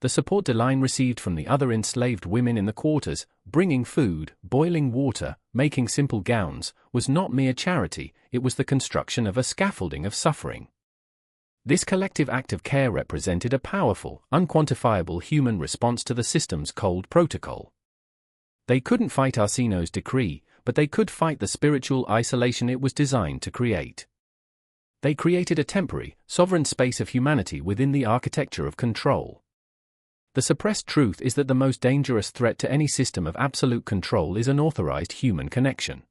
the support Deline received from the other enslaved women in the quarters, bringing food, boiling water, making simple gowns, was not mere charity, it was the construction of a scaffolding of suffering. This collective act of care represented a powerful, unquantifiable human response to the system's cold protocol. They couldn't fight Arsinoe's decree, but they could fight the spiritual isolation it was designed to create. They created a temporary, sovereign space of humanity within the architecture of control. The suppressed truth is that the most dangerous threat to any system of absolute control is unauthorized human connection.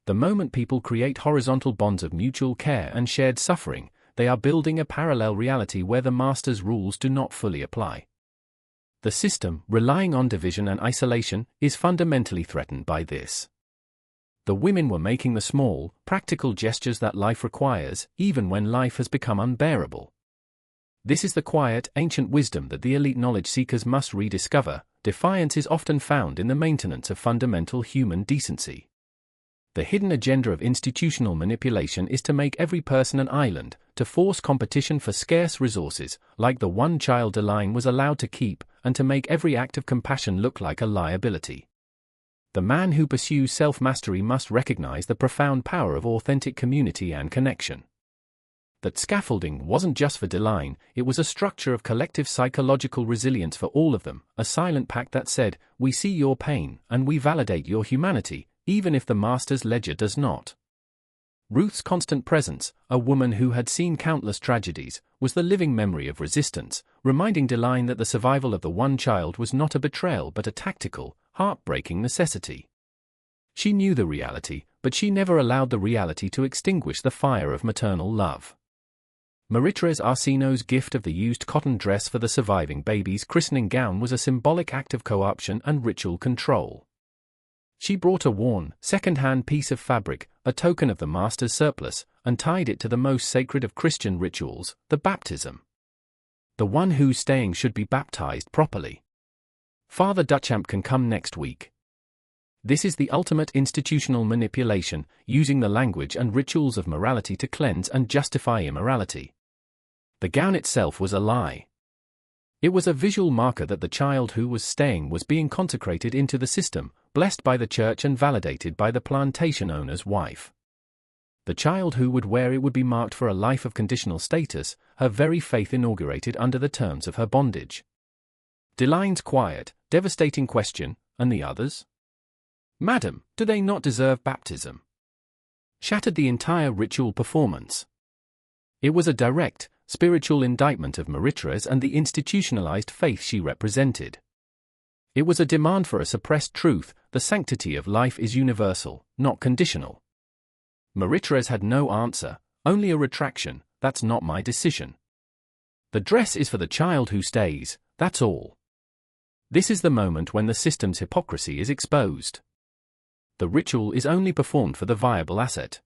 The moment people create horizontal bonds of mutual care and shared suffering, they are building a parallel reality where the master's rules do not fully apply. The system, relying on division and isolation, is fundamentally threatened by this. The women were making the small, practical gestures that life requires, even when life has become unbearable. This is the quiet, ancient wisdom that the elite knowledge seekers must rediscover. Defiance is often found in the maintenance of fundamental human decency. The hidden agenda of institutional manipulation is to make every person an island, to force competition for scarce resources, like the one child Deline was allowed to keep, and to make every act of compassion look like a liability. The man who pursues self-mastery must recognize the profound power of authentic community and connection. That scaffolding wasn't just for Deline, it was a structure of collective psychological resilience for all of them, a silent pact that said, "We see your pain, and we validate your humanity, even if the master's ledger does not." Ruth's constant presence, a woman who had seen countless tragedies, was the living memory of resistance, reminding Deline that the survival of the one child was not a betrayal but a tactical, heartbreaking necessity. She knew the reality, but she never allowed the reality to extinguish the fire of maternal love. Marie-Thérèse Arsinoe's gift of the used cotton dress for the surviving baby's christening gown was a symbolic act of co-option and ritual control. She brought a worn, second-hand piece of fabric, a token of the master's surplus, and tied it to the most sacred of Christian rituals, the baptism. The one who's staying should be baptized properly. Father Duchamp can come next week. This is the ultimate institutional manipulation, using the language and rituals of morality to cleanse and justify immorality. The gown itself was a lie. It was a visual marker that the child who was staying was being consecrated into the system, blessed by the church and validated by the plantation owner's wife. The child who would wear it would be marked for a life of conditional status, her very faith inaugurated under the terms of her bondage. Deline's quiet, devastating question, and the others? "Madam, do they not deserve baptism?" shattered the entire ritual performance. It was a direct, spiritual indictment of Marie-Thérèse and the institutionalized faith she represented. It was a demand for a suppressed truth: the sanctity of life is universal, not conditional. Marie-Thérèse had no answer, only a retraction: "That's not my decision. The dress is for the child who stays, that's all." This is the moment when the system's hypocrisy is exposed. The ritual is only performed for the viable asset.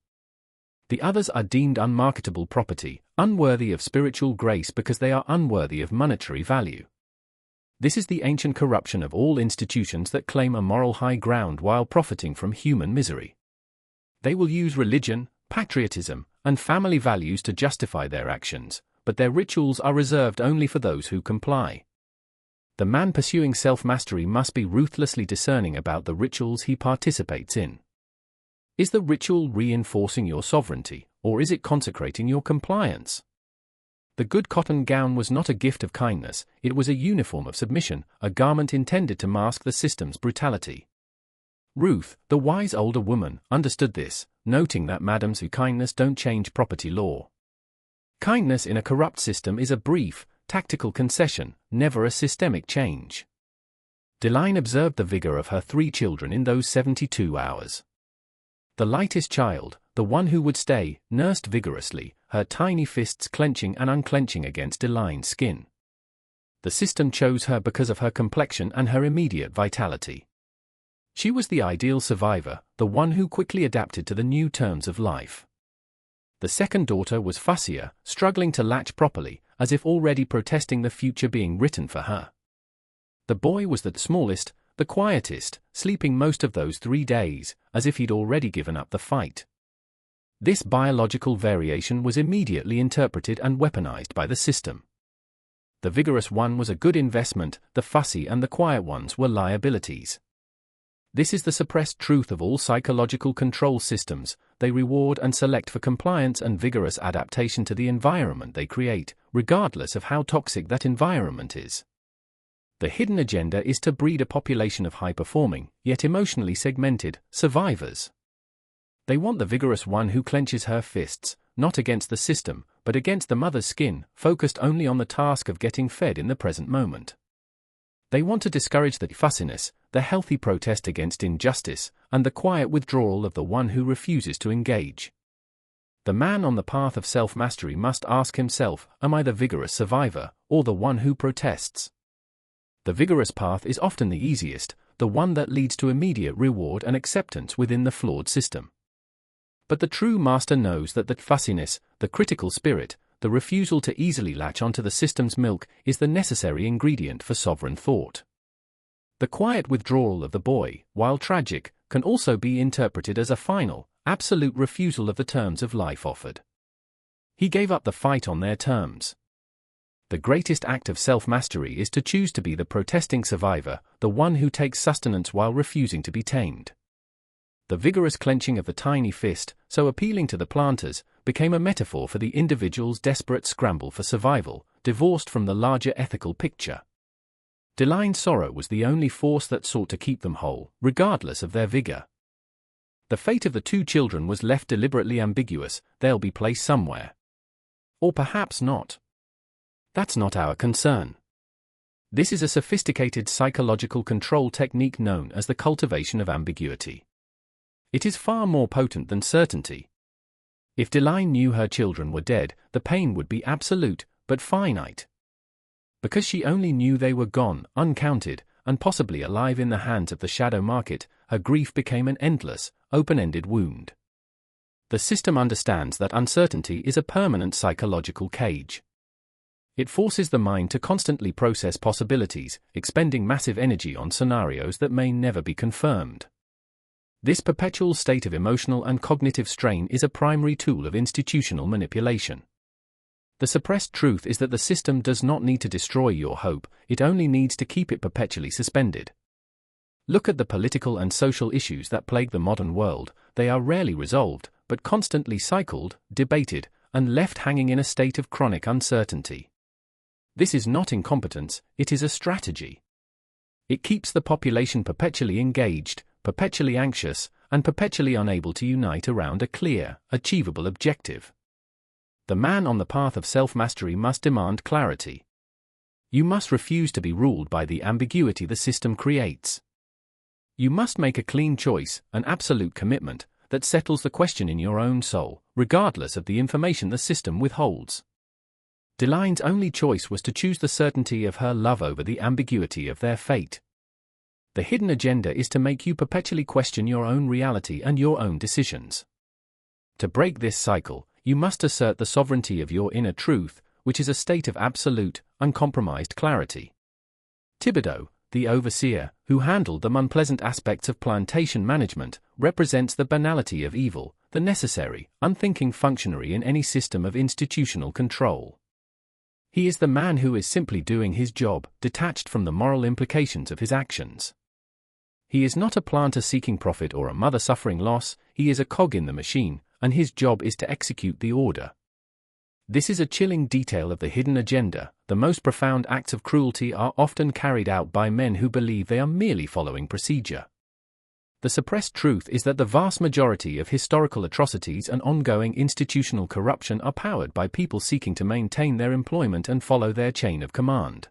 The others are deemed unmarketable property, unworthy of spiritual grace because they are unworthy of monetary value. This is the ancient corruption of all institutions that claim a moral high ground while profiting from human misery. They will use religion, patriotism, and family values to justify their actions, but their rituals are reserved only for those who comply. The man pursuing self-mastery must be ruthlessly discerning about the rituals he participates in. Is the ritual reinforcing your sovereignty, or is it consecrating your compliance? The good cotton gown was not a gift of kindness, it was a uniform of submission, a garment intended to mask the system's brutality. Ruth, the wise older woman, understood this, noting that madams who kindness don't change property law. Kindness in a corrupt system is a brief, tactical concession, never a systemic change. Deline observed the vigor of her 3 children in those 72 hours. The lightest child, the one who would stay, nursed vigorously, her tiny fists clenching and unclenching against Deline's skin. The system chose her because of her complexion and her immediate vitality. She was the ideal survivor, the one who quickly adapted to the new terms of life. The second daughter was fussier, struggling to latch properly, as if already protesting the future being written for her. The boy was the smallest, the quietest, sleeping most of those 3 days, as if he'd already given up the fight. This biological variation was immediately interpreted and weaponized by the system. The vigorous one was a good investment, the fussy and the quiet ones were liabilities. This is the suppressed truth of all psychological control systems. They reward and select for compliance and vigorous adaptation to the environment they create, regardless of how toxic that environment is. The hidden agenda is to breed a population of high-performing, yet emotionally segmented, survivors. They want the vigorous one who clenches her fists, not against the system, but against the mother's skin, focused only on the task of getting fed in the present moment. They want to discourage the fussiness, the healthy protest against injustice, and the quiet withdrawal of the one who refuses to engage. The man on the path of self-mastery must ask himself, am I the vigorous survivor, or the one who protests? The vigorous path is often the easiest, the one that leads to immediate reward and acceptance within the flawed system. But the true master knows that the fussiness, the critical spirit, the refusal to easily latch onto the system's milk is the necessary ingredient for sovereign thought. The quiet withdrawal of the boy, while tragic, can also be interpreted as a final, absolute refusal of the terms of life offered. He gave up the fight on their terms. The greatest act of self-mastery is to choose to be the protesting survivor, the one who takes sustenance while refusing to be tamed. The vigorous clenching of the tiny fist, so appealing to the planters, became a metaphor for the individual's desperate scramble for survival, divorced from the larger ethical picture. Deline's sorrow was the only force that sought to keep them whole, regardless of their vigor. The fate of the two children was left deliberately ambiguous. They'll be placed somewhere. Or perhaps not. That's not our concern. This is a sophisticated psychological control technique known as the cultivation of ambiguity. It is far more potent than certainty. If Deline knew her children were dead, the pain would be absolute, but finite. Because she only knew they were gone, uncounted, and possibly alive in the hands of the shadow market, her grief became an endless, open-ended wound. The system understands that uncertainty is a permanent psychological cage. It forces the mind to constantly process possibilities, expending massive energy on scenarios that may never be confirmed. This perpetual state of emotional and cognitive strain is a primary tool of institutional manipulation. The suppressed truth is that the system does not need to destroy your hope, it only needs to keep it perpetually suspended. Look at the political and social issues that plague the modern world. They are rarely resolved, but constantly cycled, debated, and left hanging in a state of chronic uncertainty. This is not incompetence, it is a strategy. It keeps the population perpetually engaged, perpetually anxious, and perpetually unable to unite around a clear, achievable objective. The man on the path of self-mastery must demand clarity. You must refuse to be ruled by the ambiguity the system creates. You must make a clean choice, an absolute commitment, that settles the question in your own soul, regardless of the information the system withholds. Deline's only choice was to choose the certainty of her love over the ambiguity of their fate. The hidden agenda is to make you perpetually question your own reality and your own decisions. To break this cycle, you must assert the sovereignty of your inner truth, which is a state of absolute, uncompromised clarity. Thibodeau, the overseer, who handled the unpleasant aspects of plantation management, represents the banality of evil, the necessary, unthinking functionary in any system of institutional control. He is the man who is simply doing his job, detached from the moral implications of his actions. He is not a planter seeking profit or a mother suffering loss, he is a cog in the machine, and his job is to execute the order. This is a chilling detail of the hidden agenda. The most profound acts of cruelty are often carried out by men who believe they are merely following procedure. The suppressed truth is that the vast majority of historical atrocities and ongoing institutional corruption are powered by people seeking to maintain their employment and follow their chain of command.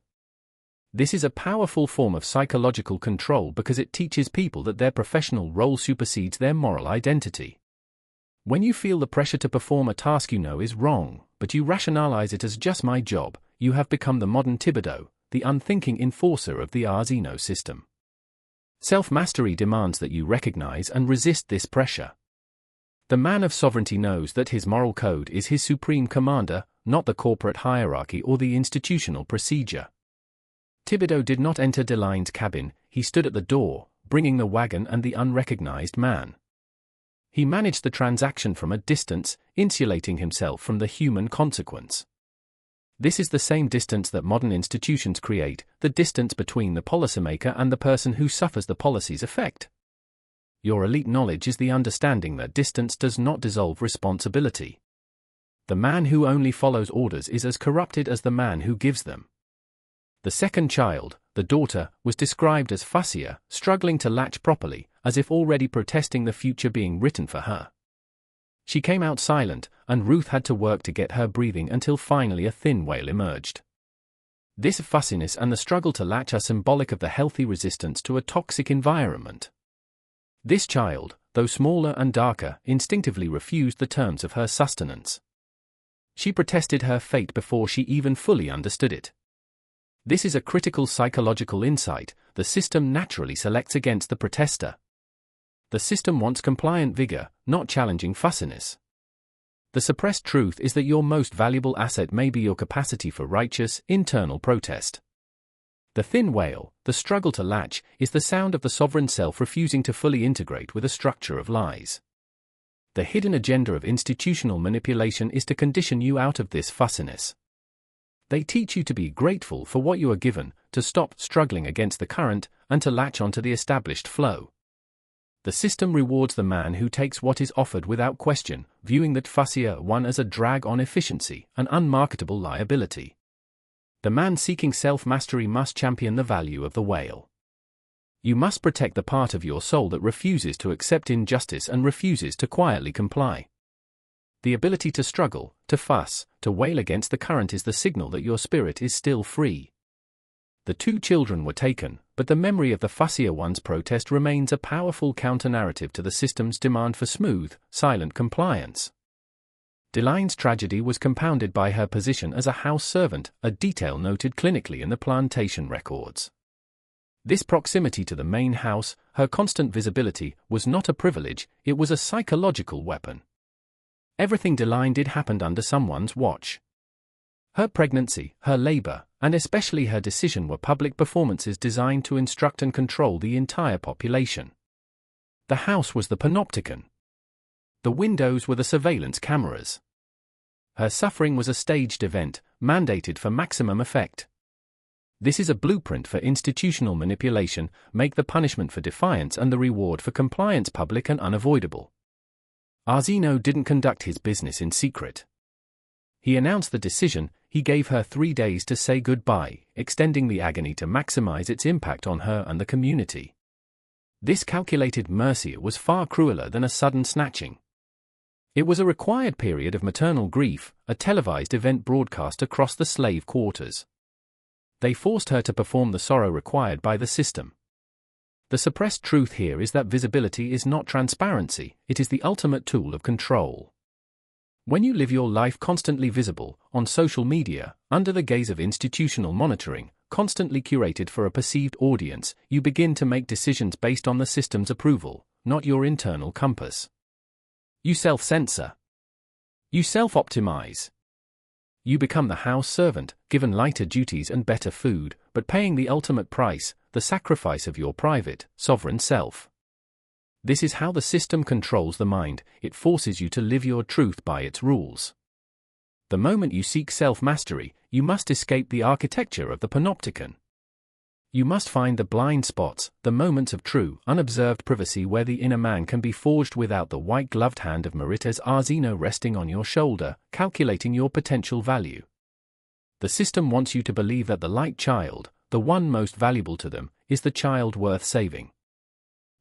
This is a powerful form of psychological control because it teaches people that their professional role supersedes their moral identity. When you feel the pressure to perform a task you know is wrong, but you rationalize it as just my job, you have become the modern Thibodeau, the unthinking enforcer of the Arzino system. Self-mastery demands that you recognize and resist this pressure. The man of sovereignty knows that his moral code is his supreme commander, not the corporate hierarchy or the institutional procedure. Thibodeau did not enter Deline's cabin, he stood at the door, bringing the wagon and the unrecognized man. He managed the transaction from a distance, insulating himself from the human consequence. This is the same distance that modern institutions create, the distance between the policymaker and the person who suffers the policy's effect. Your elite knowledge is the understanding that distance does not dissolve responsibility. The man who only follows orders is as corrupted as the man who gives them. The second child, the daughter, was described as fussier, struggling to latch properly, as if already protesting the future being written for her. She came out silent, and Ruth had to work to get her breathing until finally a thin wail emerged. This fussiness and the struggle to latch are symbolic of the healthy resistance to a toxic environment. This child, though smaller and darker, instinctively refused the terms of her sustenance. She protested her fate before she even fully understood it. This is a critical psychological insight. The system naturally selects against the protester. The system wants compliant vigor, not challenging fussiness. The suppressed truth is that your most valuable asset may be your capacity for righteous, internal protest. The thin wail, the struggle to latch, is the sound of the sovereign self refusing to fully integrate with a structure of lies. The hidden agenda of institutional manipulation is to condition you out of this fussiness. They teach you to be grateful for what you are given, to stop struggling against the current, and to latch onto the established flow. The system rewards the man who takes what is offered without question, viewing that fussier one as a drag on efficiency, an unmarketable liability. The man seeking self-mastery must champion the value of the whale. You must protect the part of your soul that refuses to accept injustice and refuses to quietly comply. The ability to struggle, to fuss, to wail against the current is the signal that your spirit is still free. The two children were taken, but the memory of the fussier one's protest remains a powerful counter-narrative to the system's demand for smooth, silent compliance. Delaine's tragedy was compounded by her position as a house servant, a detail noted clinically in the plantation records. This proximity to the main house, her constant visibility, was not a privilege, it was a psychological weapon. Everything Delaine did happened under someone's watch. Her pregnancy, her labor, and especially her decision were public performances designed to instruct and control the entire population. The house was the panopticon. The windows were the surveillance cameras. Her suffering was a staged event, mandated for maximum effect. This is a blueprint for institutional manipulation, make the punishment for defiance and the reward for compliance public and unavoidable. Arzino didn't conduct his business in secret. He announced the decision, he gave her 3 days to say goodbye, extending the agony to maximize its impact on her and the community. This calculated mercy was far crueler than a sudden snatching. It was a required period of maternal grief, a televised event broadcast across the slave quarters. They forced her to perform the sorrow required by the system. The suppressed truth here is that visibility is not transparency, it is the ultimate tool of control. When you live your life constantly visible, on social media, under the gaze of institutional monitoring, constantly curated for a perceived audience, you begin to make decisions based on the system's approval, not your internal compass. You self-censor. You self-optimize. You become the house servant, given lighter duties and better food, but paying the ultimate price, the sacrifice of your private, sovereign self. This is how the system controls the mind, it forces you to live your truth by its rules. The moment you seek self-mastery, you must escape the architecture of the panopticon. You must find the blind spots, the moments of true, unobserved privacy where the inner man can be forged without the white-gloved hand of Marites Arzino resting on your shoulder, calculating your potential value. The system wants you to believe that the light child, the one most valuable to them, is the child worth saving.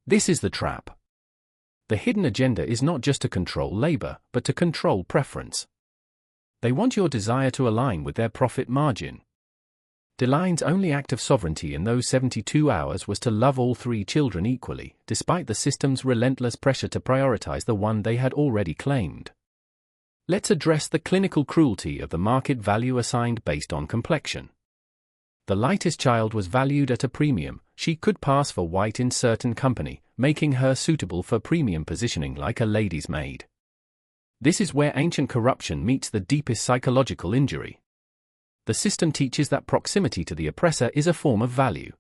This is the trap. The hidden agenda is not just to control labor, but to control preference. They want your desire to align with their profit margin. Delaine's only act of sovereignty in those 72 hours was to love all 3 children equally, despite the system's relentless pressure to prioritize the one they had already claimed. Let's address the clinical cruelty of the market value assigned based on complexion. The lightest child was valued at a premium, she could pass for white in certain company, making her suitable for premium positioning like a lady's maid. This is where ancient corruption meets the deepest psychological injury. The system teaches that proximity to the oppressor is a form of value.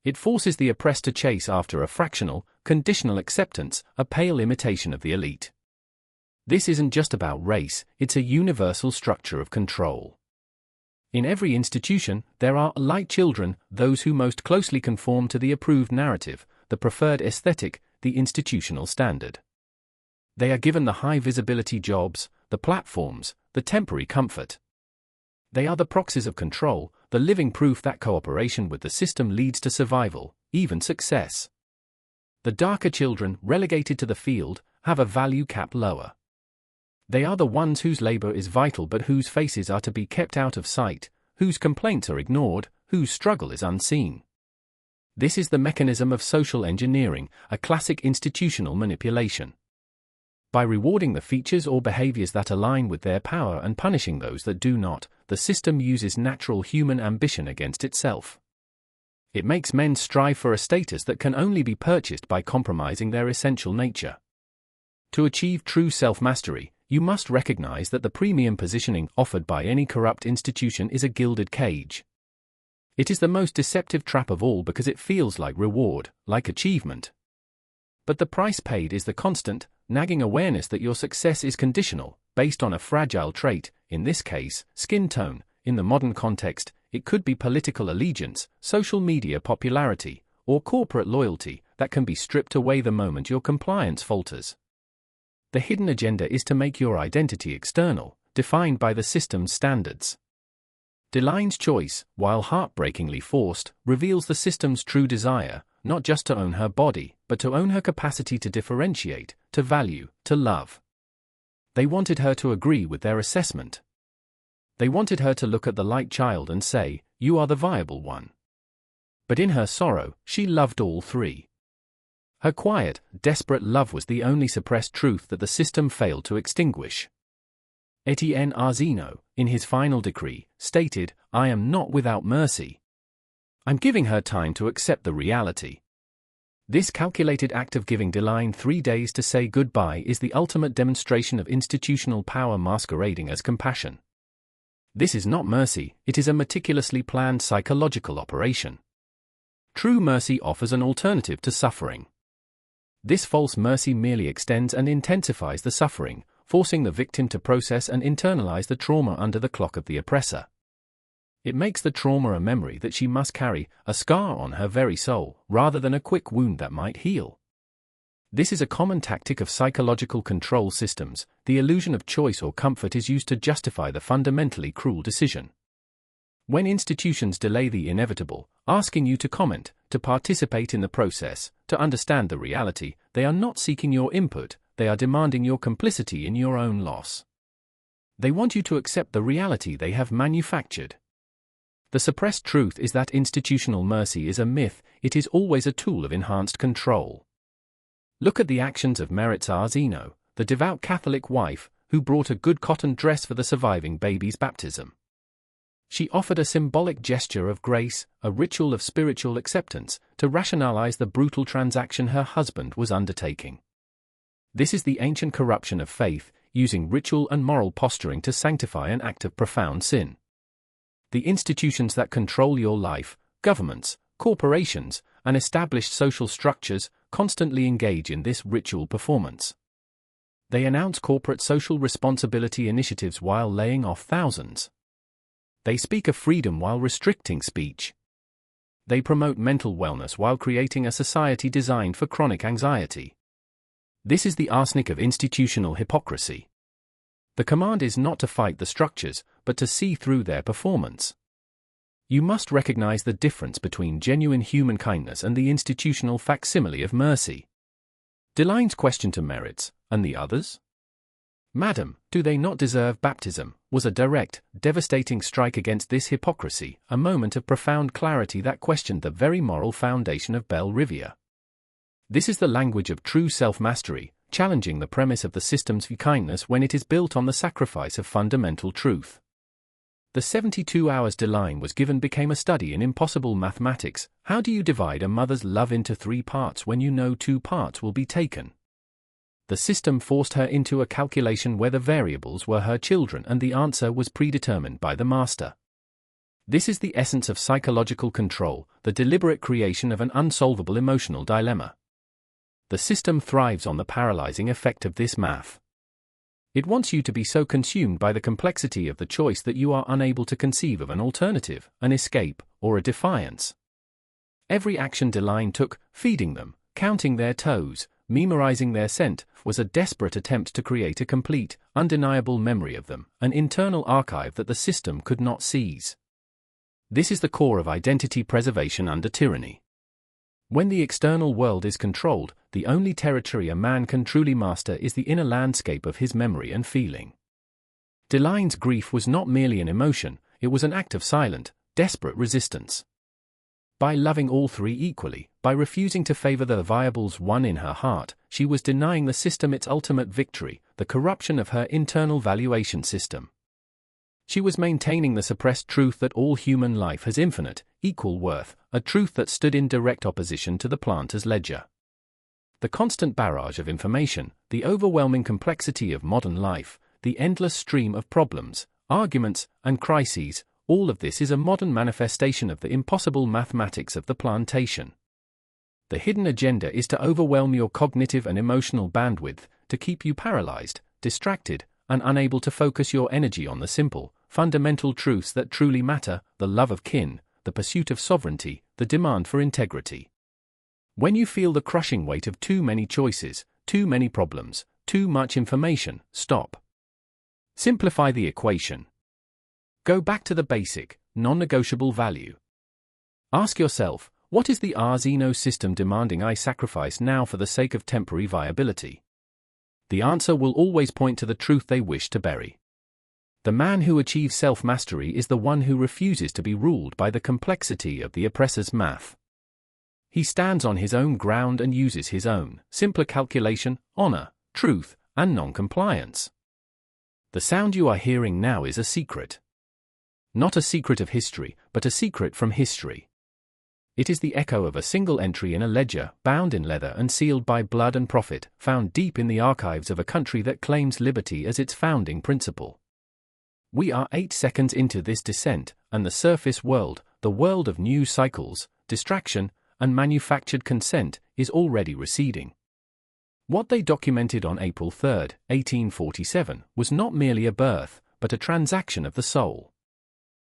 It forces the oppressed to chase after a fractional, conditional acceptance, a pale imitation of the elite. This isn't just about race, it's a universal structure of control. In every institution, there are light children, those who most closely conform to the approved narrative, the preferred aesthetic, the institutional standard. They are given the high-visibility jobs, the platforms, the temporary comfort. They are the proxies of control, the living proof that cooperation with the system leads to survival, even success. The darker children, relegated to the field, have a value cap lower. They are the ones whose labor is vital but whose faces are to be kept out of sight, whose complaints are ignored, whose struggle is unseen. This is the mechanism of social engineering, a classic institutional manipulation. By rewarding the features or behaviors that align with their power and punishing those that do not, the system uses natural human ambition against itself. It makes men strive for a status that can only be purchased by compromising their essential nature. To achieve true self-mastery, you must recognize that the premium positioning offered by any corrupt institution is a gilded cage. It is the most deceptive trap of all because it feels like reward, like achievement. But the price paid is the constant, nagging awareness that your success is conditional, based on a fragile trait, in this case, skin tone. In the modern context, it could be political allegiance, social media popularity, or corporate loyalty that can be stripped away the moment your compliance falters. The hidden agenda is to make your identity external, defined by the system's standards. Delaine's choice, while heartbreakingly forced, reveals the system's true desire, not just to own her body, but to own her capacity to differentiate, to value, to love. They wanted her to agree with their assessment. They wanted her to look at the light child and say, "You are the viable one." But in her sorrow, she loved all three. Her quiet, desperate love was the only suppressed truth that the system failed to extinguish. Etienne Arzino, in his final decree, stated, "I am not without mercy. I'm giving her time to accept the reality." This calculated act of giving Delaine 3 days to say goodbye is the ultimate demonstration of institutional power masquerading as compassion. This is not mercy, it is a meticulously planned psychological operation. True mercy offers an alternative to suffering. This false mercy merely extends and intensifies the suffering, forcing the victim to process and internalize the trauma under the clock of the oppressor. It makes the trauma a memory that she must carry, a scar on her very soul, rather than a quick wound that might heal. This is a common tactic of psychological control systems. The illusion of choice or comfort is used to justify the fundamentally cruel decision. When institutions delay the inevitable, asking you to comment, to participate in the process, to understand the reality, they are not seeking your input, they are demanding your complicity in your own loss. They want you to accept the reality they have manufactured. The suppressed truth is that institutional mercy is a myth, it is always a tool of enhanced control. Look at the actions of Meritz Arzino, the devout Catholic wife, who brought a good cotton dress for the surviving baby's baptism. She offered a symbolic gesture of grace, a ritual of spiritual acceptance, to rationalize the brutal transaction her husband was undertaking. This is the ancient corruption of faith, using ritual and moral posturing to sanctify an act of profound sin. The institutions that control your life, governments, corporations, and established social structures, constantly engage in this ritual performance. They announce corporate social responsibility initiatives while laying off thousands. They speak of freedom while restricting speech. They promote mental wellness while creating a society designed for chronic anxiety. This is the arsenic of institutional hypocrisy. The command is not to fight the structures, but to see through their performance. You must recognize the difference between genuine human kindness and the institutional facsimile of mercy. Delaine's question to Meritz, "And the others? Madam, do they not deserve baptism?" was a direct, devastating strike against this hypocrisy, a moment of profound clarity that questioned the very moral foundation of Belle Rivia. This is the language of true self-mastery, challenging the premise of the system's kindness when it is built on the sacrifice of fundamental truth. The 72 hours Delaine was given became a study in impossible mathematics. How do you divide a mother's love into 3 parts when you know 2 parts will be taken? The system forced her into a calculation where the variables were her children and the answer was predetermined by the master. This is the essence of psychological control, the deliberate creation of an unsolvable emotional dilemma. The system thrives on the paralyzing effect of this math. It wants you to be so consumed by the complexity of the choice that you are unable to conceive of an alternative, an escape, or a defiance. Every action Deline took, feeding them, counting their toes, memorizing their scent, was a desperate attempt to create a complete, undeniable memory of them, an internal archive that the system could not seize. This is the core of identity preservation under tyranny. When the external world is controlled, the only territory a man can truly master is the inner landscape of his memory and feeling. Deline's grief was not merely an emotion, it was an act of silent, desperate resistance. By loving all three equally, by refusing to favor the variables one in her heart, she was denying the system its ultimate victory, the corruption of her internal valuation system. She was maintaining the suppressed truth that all human life has infinite, equal worth, a truth that stood in direct opposition to the planter's ledger. The constant barrage of information, the overwhelming complexity of modern life, the endless stream of problems, arguments, and crises, all of this is a modern manifestation of the impossible mathematics of the plantation. The hidden agenda is to overwhelm your cognitive and emotional bandwidth, to keep you paralyzed, distracted, and unable to focus your energy on the simple, fundamental truths that truly matter: the love of kin, the pursuit of sovereignty, the demand for integrity. When you feel the crushing weight of too many choices, too many problems, too much information, stop. Simplify the equation. Go back to the basic, non-negotiable value. Ask yourself, what is the Zeno system demanding I sacrifice now for the sake of temporary viability? The answer will always point to the truth they wish to bury. The man who achieves self-mastery is the one who refuses to be ruled by the complexity of the oppressor's math. He stands on his own ground and uses his own simpler calculation, honor, truth, and non-compliance. The sound you are hearing now is a secret. Not a secret of history, but a secret from history. It is the echo of a single entry in a ledger, bound in leather and sealed by blood and profit, found deep in the archives of a country that claims liberty as its founding principle. We are 8 seconds into this descent, and the surface world, the world of news cycles, distraction, and manufactured consent, is already receding. What they documented on April 3, 1847, was not merely a birth, but a transaction of the soul.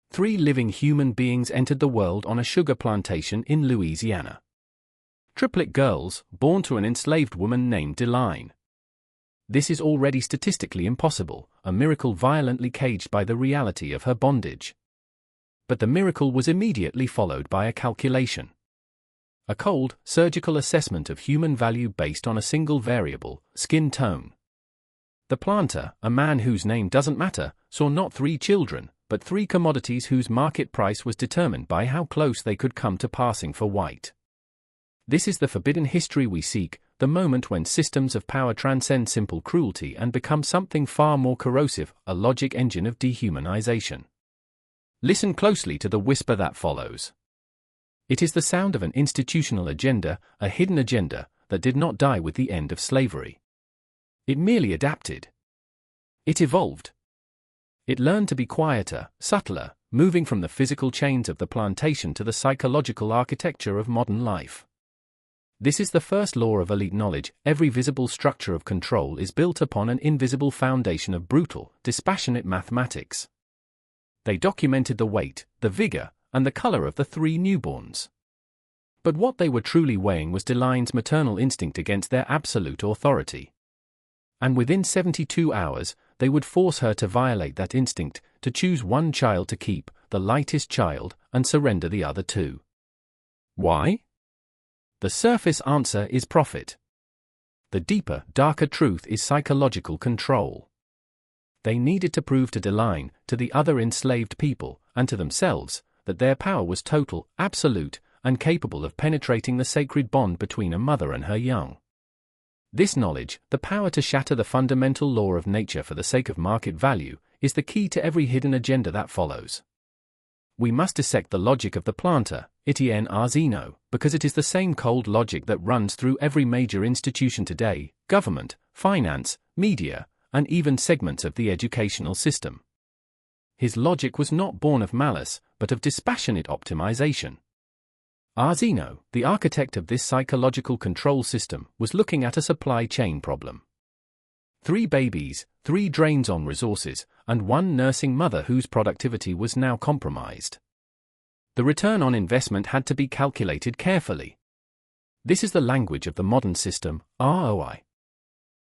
3 living human beings entered the world on a sugar plantation in Louisiana. Triplet girls, born to an enslaved woman named Deline. This is already statistically impossible, a miracle violently caged by the reality of her bondage. But the miracle was immediately followed by a calculation. A cold, surgical assessment of human value based on a single variable, skin tone. The planter, a man whose name doesn't matter, saw not 3 children, but 3 commodities whose market price was determined by how close they could come to passing for white. This is the forbidden history we seek, the moment when systems of power transcend simple cruelty and become something far more corrosive, a logic engine of dehumanization. Listen closely to the whisper that follows. It is the sound of an institutional agenda, a hidden agenda, that did not die with the end of slavery. It merely adapted. It evolved. It learned to be quieter, subtler, moving from the physical chains of the plantation to the psychological architecture of modern life. This is the first law of elite knowledge: every visible structure of control is built upon an invisible foundation of brutal, dispassionate mathematics. They documented the weight, the vigor, and the color of the 3 newborns. But what they were truly weighing was Deline's maternal instinct against their absolute authority. And within 72 hours, they would force her to violate that instinct, to choose one child to keep, the lightest child, and surrender the other 2. Why? The surface answer is profit. The deeper, darker truth is psychological control. They needed to prove to Deline, to the other enslaved people, and to themselves, that their power was total, absolute, and capable of penetrating the sacred bond between a mother and her young. This knowledge, the power to shatter the fundamental law of nature for the sake of market value, is the key to every hidden agenda that follows. We must dissect the logic of the planter, Etienne Zeno, because it is the same cold logic that runs through every major institution today: government, finance, media, and even segments of the educational system. His logic was not born of malice, but of dispassionate optimization. Zeno, the architect of this psychological control system, was looking at a supply chain problem. 3 babies, 3 drains on resources, and 1 nursing mother whose productivity was now compromised. The return on investment had to be calculated carefully. This is the language of the modern system, ROI.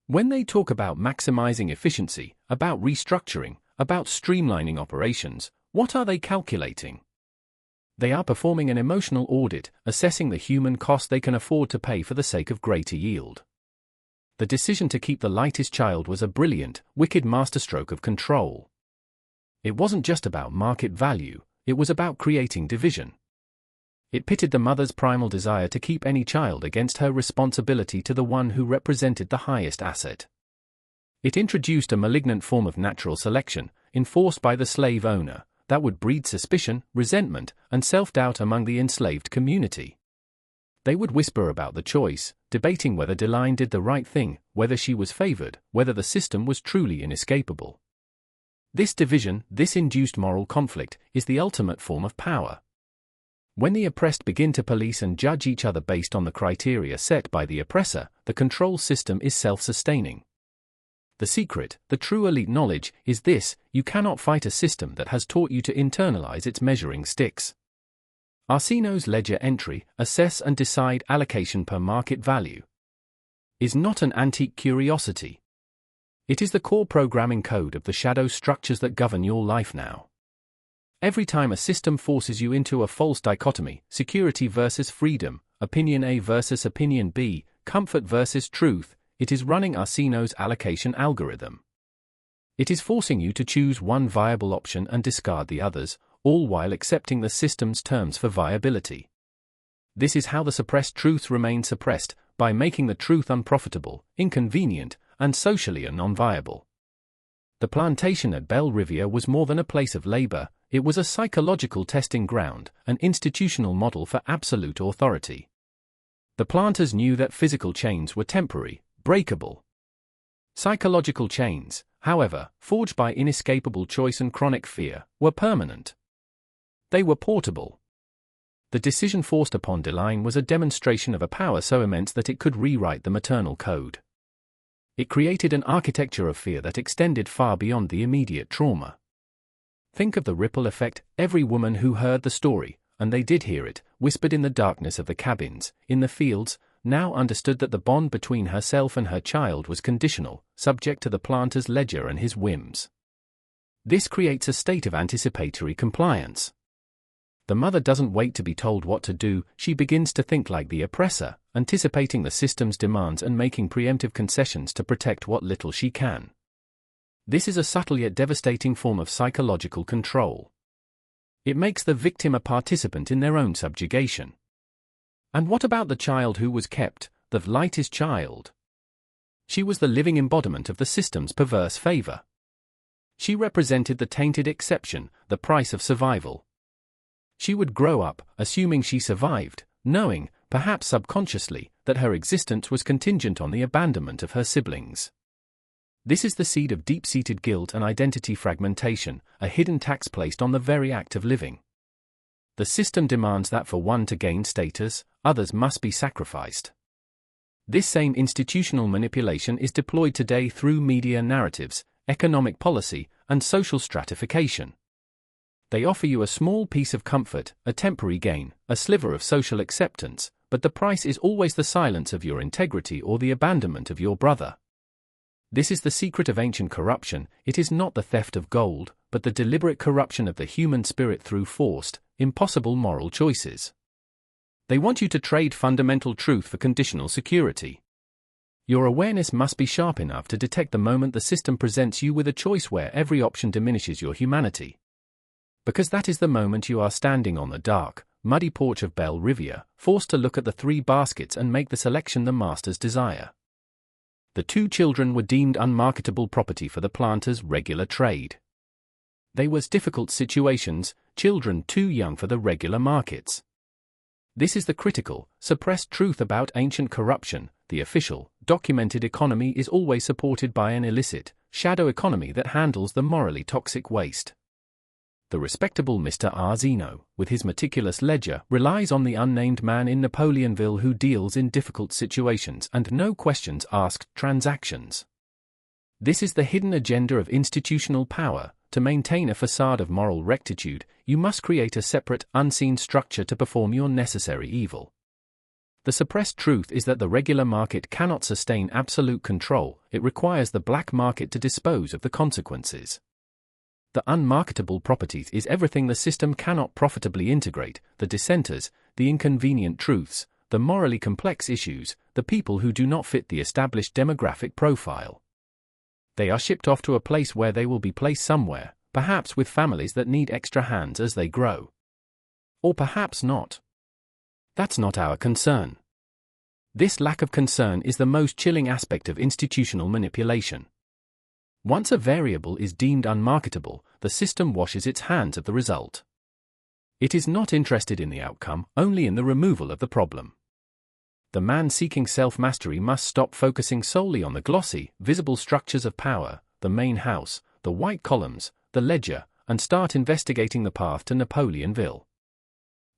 When they talk about maximizing efficiency, about restructuring, about streamlining operations, what are they calculating? They are performing an emotional audit, assessing the human cost they can afford to pay for the sake of greater yield. The decision to keep the lightest child was a brilliant, wicked masterstroke of control. It wasn't just about market value, it was about creating division. It pitted the mother's primal desire to keep any child against her responsibility to the one who represented the highest asset. It introduced a malignant form of natural selection, enforced by the slave owner, that would breed suspicion, resentment, and self-doubt among the enslaved community. They would whisper about the choice, debating whether Deline did the right thing, whether she was favored, whether the system was truly inescapable. This division, this induced moral conflict, is the ultimate form of power. When the oppressed begin to police and judge each other based on the criteria set by the oppressor, the control system is self-sustaining. The secret, the true elite knowledge, is this: you cannot fight a system that has taught you to internalize its measuring sticks. Arsino's ledger entry, assess and decide allocation per market value, is not an antique curiosity. It is the core programming code of the shadow structures that govern your life now. Every time a system forces you into a false dichotomy, security versus freedom, opinion A versus opinion B, comfort versus truth, it is running Arsino's allocation algorithm. It is forcing you to choose one viable option and discard the others, all while accepting the system's terms for viability. This is how the suppressed truths remain suppressed, by making the truth unprofitable, inconvenient, and socially non-viable. The plantation at Belle Riviere was more than a place of labor, it was a psychological testing ground, an institutional model for absolute authority. The planters knew that physical chains were temporary, breakable. Psychological chains, however, forged by inescapable choice and chronic fear, were permanent. They were portable. The decision forced upon Deline was a demonstration of a power so immense that it could rewrite the maternal code. It created an architecture of fear that extended far beyond the immediate trauma. Think of the ripple effect. Every woman who heard the story, and they did hear it, whispered in the darkness of the cabins, in the fields, now understood that the bond between herself and her child was conditional, subject to the planter's ledger and his whims. This creates a state of anticipatory compliance. The mother doesn't wait to be told what to do, she begins to think like the oppressor, anticipating the system's demands and making preemptive concessions to protect what little she can. This is a subtle yet devastating form of psychological control. It makes the victim a participant in their own subjugation. And what about the child who was kept, the lightest child? She was the living embodiment of the system's perverse favor. She represented the tainted exception, the price of survival. She would grow up, assuming she survived, knowing, perhaps subconsciously, that her existence was contingent on the abandonment of her siblings. This is the seed of deep-seated guilt and identity fragmentation, a hidden tax placed on the very act of living. The system demands that for one to gain status, others must be sacrificed. This same institutional manipulation is deployed today through media narratives, economic policy, and social stratification. They offer you a small piece of comfort, a temporary gain, a sliver of social acceptance, but the price is always the silence of your integrity or the abandonment of your brother. This is the secret of ancient corruption. It is not the theft of gold, but the deliberate corruption of the human spirit through forced, impossible moral choices. They want you to trade fundamental truth for conditional security. Your awareness must be sharp enough to detect the moment the system presents you with a choice where every option diminishes your humanity. Because that is the moment you are standing on the dark, muddy porch of Belle Riviere, forced to look at the 3 baskets and make the selection the master's desire. The 2 children were deemed unmarketable property for the planter's regular trade. They were difficult situations, children too young for the regular markets. This is the critical, suppressed truth about ancient corruption. The official, documented economy is always supported by an illicit, shadow economy that handles the morally toxic waste. The respectable Mr. Arsino, with his meticulous ledger, relies on the unnamed man in Napoleonville who deals in difficult situations and no questions asked transactions. This is the hidden agenda of institutional power. To maintain a facade of moral rectitude, you must create a separate, unseen structure to perform your necessary evil. The suppressed truth is that the regular market cannot sustain absolute control. It requires the black market to dispose of the consequences. The unmarketable properties is everything the system cannot profitably integrate: the dissenters, the inconvenient truths, the morally complex issues, the people who do not fit the established demographic profile. They are shipped off to a place where they will be placed somewhere, perhaps with families that need extra hands as they grow. Or perhaps not. That's not our concern. This lack of concern is the most chilling aspect of institutional manipulation. Once a variable is deemed unmarketable, the system washes its hands of the result. It is not interested in the outcome, only in the removal of the problem. The man seeking self-mastery must stop focusing solely on the glossy, visible structures of power, the main house, the white columns, the ledger, and start investigating the path to Napoleonville.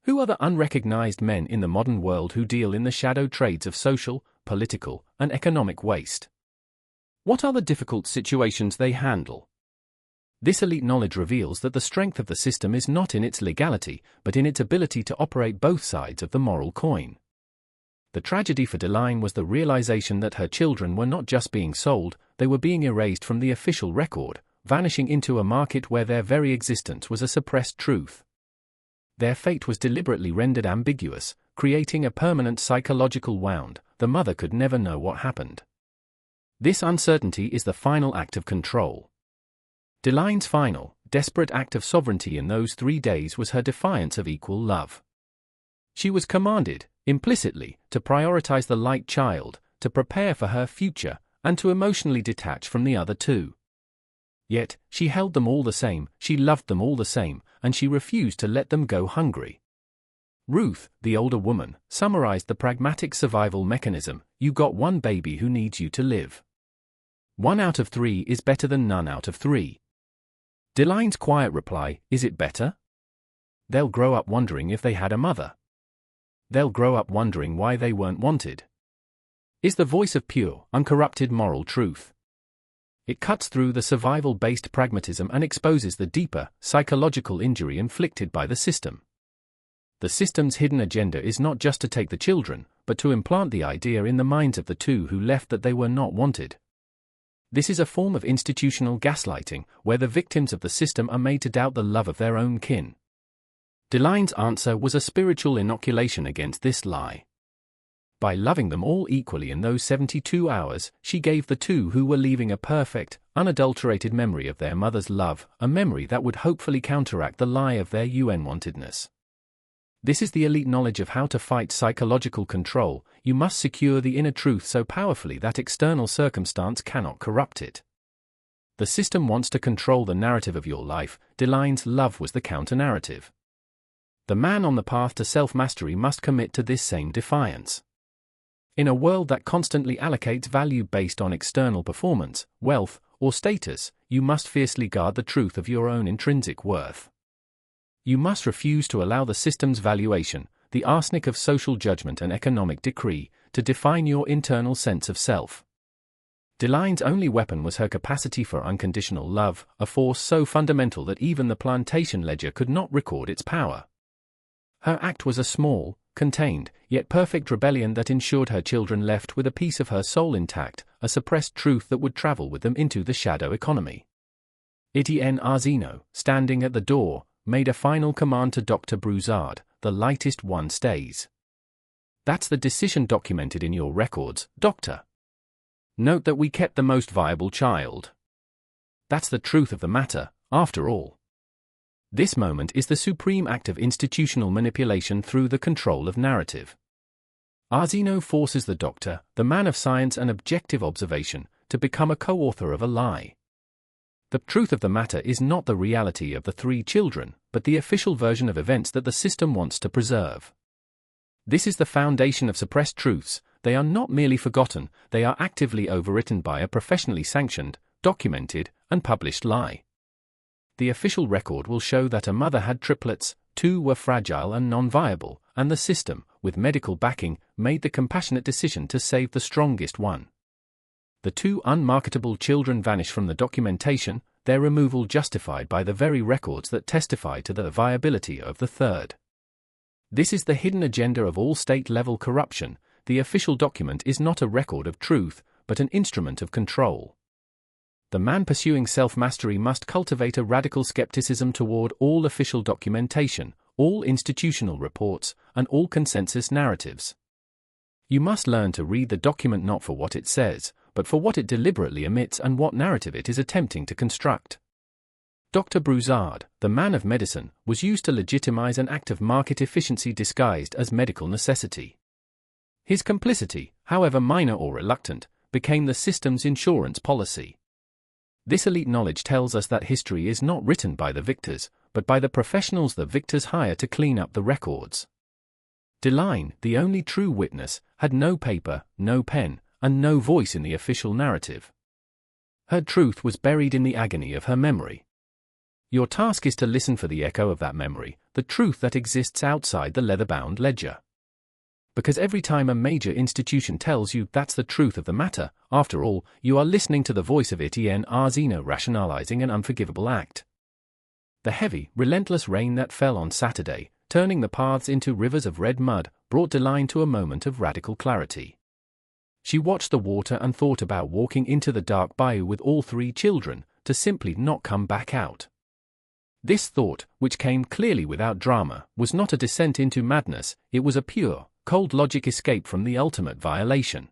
Who are the unrecognized men in the modern world who deal in the shadow trades of social, political, and economic waste? What are the difficult situations they handle? This elite knowledge reveals that the strength of the system is not in its legality, but in its ability to operate both sides of the moral coin. The tragedy for Deline was the realization that her children were not just being sold, they were being erased from the official record, vanishing into a market where their very existence was a suppressed truth. Their fate was deliberately rendered ambiguous, creating a permanent psychological wound. The mother could never know what happened. This uncertainty is the final act of control. Deline's final, desperate act of sovereignty in those 3 days was her defiance of equal love. She was commanded, implicitly, to prioritize the light child, to prepare for her future, and to emotionally detach from the other two. Yet, she held them all the same, she loved them all the same, and she refused to let them go hungry. Ruth, the older woman, summarized the pragmatic survival mechanism: you got one baby who needs you to live. 1 out of 3 is better than none out of 3. Deline's quiet reply: is it better? They'll grow up wondering if they had a mother. They'll grow up wondering why they weren't wanted. Is the voice of pure, uncorrupted moral truth. It cuts through the survival-based pragmatism and exposes the deeper, psychological injury inflicted by the system. The system's hidden agenda is not just to take the children, but to implant the idea in the minds of the two who left that they were not wanted. This is a form of institutional gaslighting, where the victims of the system are made to doubt the love of their own kin. Deline's answer was a spiritual inoculation against this lie. By loving them all equally in those 72 hours, she gave the two who were leaving a perfect, unadulterated memory of their mother's love, a memory that would hopefully counteract the lie of their unwantedness. This is the elite knowledge of how to fight psychological control. You must secure the inner truth so powerfully that external circumstance cannot corrupt it. The system wants to control the narrative of your life. Deline's love was the counter-narrative. The man on the path to self-mastery must commit to this same defiance. In a world that constantly allocates value based on external performance, wealth, or status, you must fiercely guard the truth of your own intrinsic worth. You must refuse to allow the system's valuation, the arsenic of social judgment and economic decree, to define your internal sense of self. Deline's only weapon was her capacity for unconditional love, a force so fundamental that even the plantation ledger could not record its power. Her act was a small, contained, yet perfect rebellion that ensured her children left with a piece of her soul intact, a suppressed truth that would travel with them into the shadow economy. Etienne Arzino, standing at the door, made a final command to Dr. Broussard: the lightest one stays. That's the decision documented in your records, Doctor. Note that we kept the most viable child. That's the truth of the matter, after all. This moment is the supreme act of institutional manipulation through the control of narrative. Arzino forces the doctor, the man of science and objective observation, to become a co-author of a lie. The truth of the matter is not the reality of the 3 children, but the official version of events that the system wants to preserve. This is the foundation of suppressed truths. They are not merely forgotten, they are actively overwritten by a professionally sanctioned, documented, and published lie. The official record will show that a mother had triplets, 2 were fragile and non-viable, and the system, with medical backing, made the compassionate decision to save the strongest one. The two unmarketable children vanish from the documentation, their removal justified by the very records that testify to the viability of the third. This is the hidden agenda of all state-level corruption. The official document is not a record of truth, but an instrument of control. The man pursuing self-mastery must cultivate a radical skepticism toward all official documentation, all institutional reports, and all consensus narratives. You must learn to read the document not for what it says, but for what it deliberately omits and what narrative it is attempting to construct. Dr. Broussard, the man of medicine, was used to legitimize an act of market efficiency disguised as medical necessity. His complicity, however minor or reluctant, became the system's insurance policy. This elite knowledge tells us that history is not written by the victors, but by the professionals the victors hire to clean up the records. DeLine, the only true witness, had no paper, no pen, and no voice in the official narrative. Her truth was buried in the agony of her memory. Your task is to listen for the echo of that memory, the truth that exists outside the leather-bound ledger. Because every time a major institution tells you that's the truth of the matter, after all, you are listening to the voice of Etienne Arzino rationalizing an unforgivable act. The heavy, relentless rain that fell on Saturday, turning the paths into rivers of red mud, brought DeLine to a moment of radical clarity. She watched the water and thought about walking into the dark bayou with all three children, to simply not come back out. This thought, which came clearly without drama, was not a descent into madness, it was a pure, cold logic escape from the ultimate violation.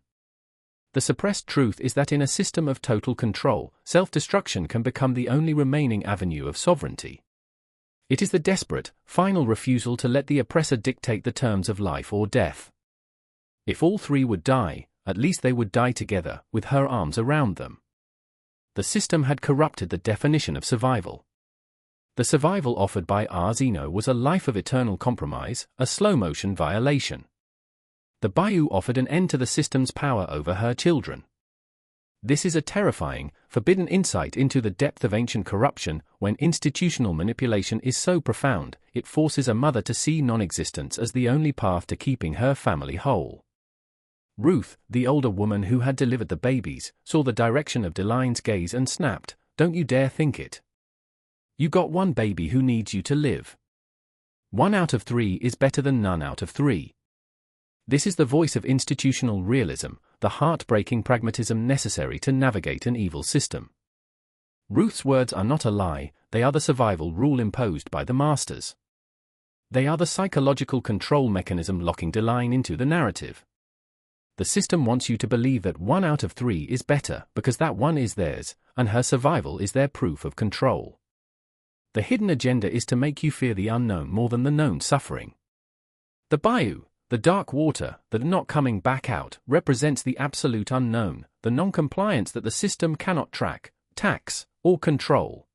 The suppressed truth is that in a system of total control, self-destruction can become the only remaining avenue of sovereignty. It is the desperate, final refusal to let the oppressor dictate the terms of life or death. If all three would die, at least they would die together, with her arms around them. The system had corrupted the definition of survival. The survival offered by Arzino was a life of eternal compromise, a slow-motion violation. The bayou offered an end to the system's power over her children. This is a terrifying, forbidden insight into the depth of ancient corruption. When institutional manipulation is so profound, it forces a mother to see non-existence as the only path to keeping her family whole. Ruth, the older woman who had delivered the babies, saw the direction of DeLine's gaze and snapped, "Don't you dare think it. You got one baby who needs you to live. 1 out of 3 is better than none out of 3. This is the voice of institutional realism, the heartbreaking pragmatism necessary to navigate an evil system. Ruth's words are not a lie, they are the survival rule imposed by the masters. They are the psychological control mechanism locking DeLine into the narrative. The system wants you to believe that 1 out of 3 is better because that one is theirs, and her survival is their proof of control. The hidden agenda is to make you fear the unknown more than the known suffering. The bayou, the dark water, the not coming back out, represents the absolute unknown, the non-compliance that the system cannot track, tax, or control.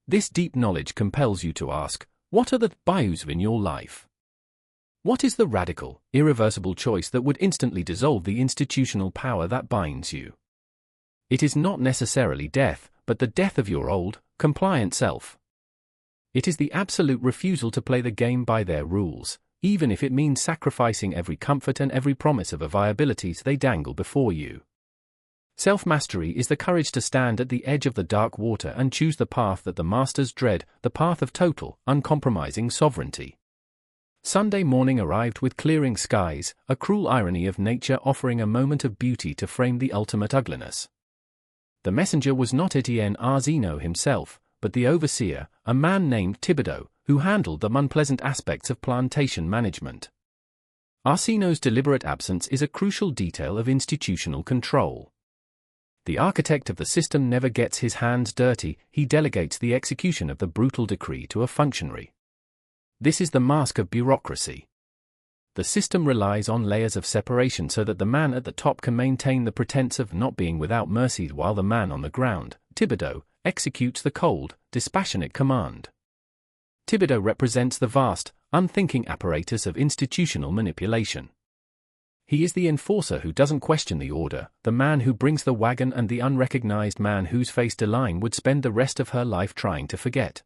This deep knowledge compels you to ask, what are the bayous in your life? What is the radical, irreversible choice that would instantly dissolve the institutional power that binds you? It is not necessarily death, but the death of your old, compliant self. It is the absolute refusal to play the game by their rules, even if it means sacrificing every comfort and every promise of a viability they dangle before you. Self-mastery is the courage to stand at the edge of the dark water and choose the path that the masters dread, the path of total, uncompromising sovereignty. Sunday morning arrived with clearing skies, a cruel irony of nature offering a moment of beauty to frame the ultimate ugliness. The messenger was not Etienne Arzino himself, but the overseer, a man named Thibodeau, who handled the unpleasant aspects of plantation management. Arzino's deliberate absence is a crucial detail of institutional control. The architect of the system never gets his hands dirty, he delegates the execution of the brutal decree to a functionary. This is the mask of bureaucracy. The system relies on layers of separation so that the man at the top can maintain the pretense of not being without mercy while the man on the ground, Thibodeau, executes the cold, dispassionate command. Thibodeau represents the vast, unthinking apparatus of institutional manipulation. He is the enforcer who doesn't question the order, the man who brings the wagon and the unrecognized man whose face DeLine would spend the rest of her life trying to forget.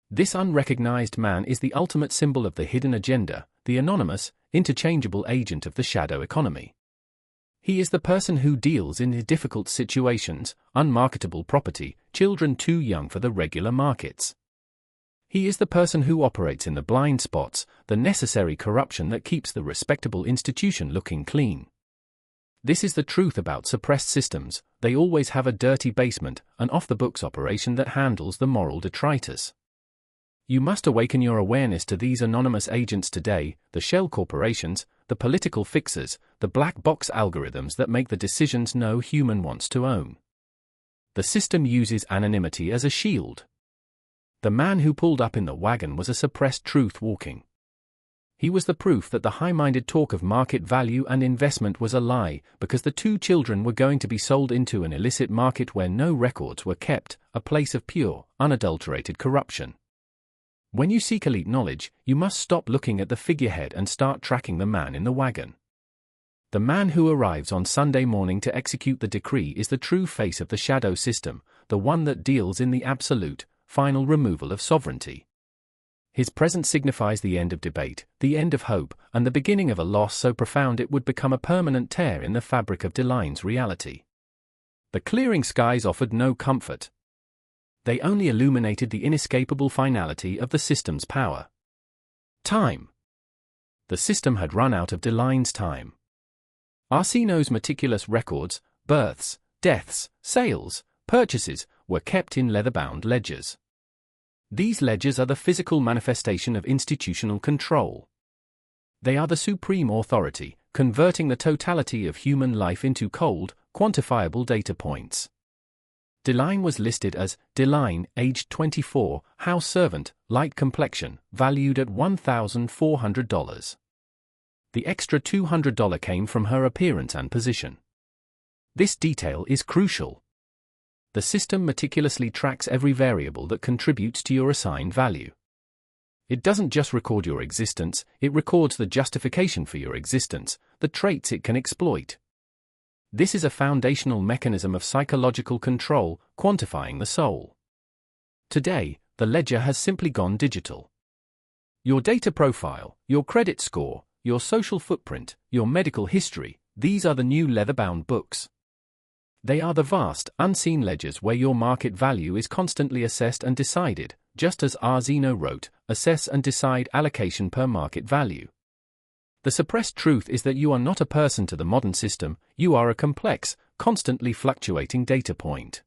This unrecognized man is the ultimate symbol of the hidden agenda, the anonymous, interchangeable agent of the shadow economy. He is the person who deals in difficult situations, unmarketable property, children too young for the regular markets. He is the person who operates in the blind spots, the necessary corruption that keeps the respectable institution looking clean. This is the truth about suppressed systems. They always have a dirty basement, an off-the-books operation that handles the moral detritus. You must awaken your awareness to these anonymous agents today, the shell corporations, the political fixers, the black box algorithms that make the decisions no human wants to own. The system uses anonymity as a shield. The man who pulled up in the wagon was a suppressed truth walking. He was the proof that the high-minded talk of market value and investment was a lie, because the 2 children were going to be sold into an illicit market where no records were kept, a place of pure, unadulterated corruption. When you seek elite knowledge, you must stop looking at the figurehead and start tracking the man in the wagon. The man who arrives on Sunday morning to execute the decree is the true face of the shadow system, the one that deals in the absolute, final removal of sovereignty. His presence signifies the end of debate, the end of hope, and the beginning of a loss so profound it would become a permanent tear in the fabric of Deline's reality. The clearing skies offered no comfort. They only illuminated the inescapable finality of the system's power. Time. The system had run out of Deline's time. Arsino's meticulous records, births, deaths, sales, purchases, were kept in leather-bound ledgers. These ledgers are the physical manifestation of institutional control. They are the supreme authority, converting the totality of human life into cold, quantifiable data points. Deline was listed as Deline, aged 24, house servant, light complexion, valued at $1,400. The extra $200 came from her appearance and position. This detail is crucial. The system meticulously tracks every variable that contributes to your assigned value. It doesn't just record your existence, it records the justification for your existence, the traits it can exploit. This is a foundational mechanism of psychological control, quantifying the soul. Today, the ledger has simply gone digital. Your data profile, your credit score, your social footprint, your medical history, these are the new leather-bound books. They are the vast, unseen ledgers where your market value is constantly assessed and decided, just as Arsino wrote, assess and decide allocation per market value. The suppressed truth is that you are not a person to the modern system, you are a complex, constantly fluctuating data point.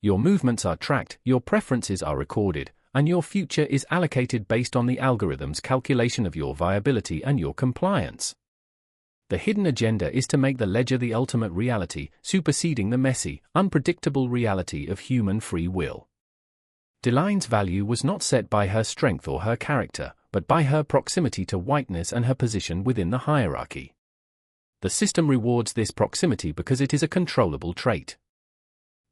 Your movements are tracked, your preferences are recorded, and your future is allocated based on the algorithm's calculation of your viability and your compliance. The hidden agenda is to make the ledger the ultimate reality, superseding the messy, unpredictable reality of human free will. Deline's value was not set by her strength or her character, but by her proximity to whiteness and her position within the hierarchy. The system rewards this proximity because it is a controllable trait.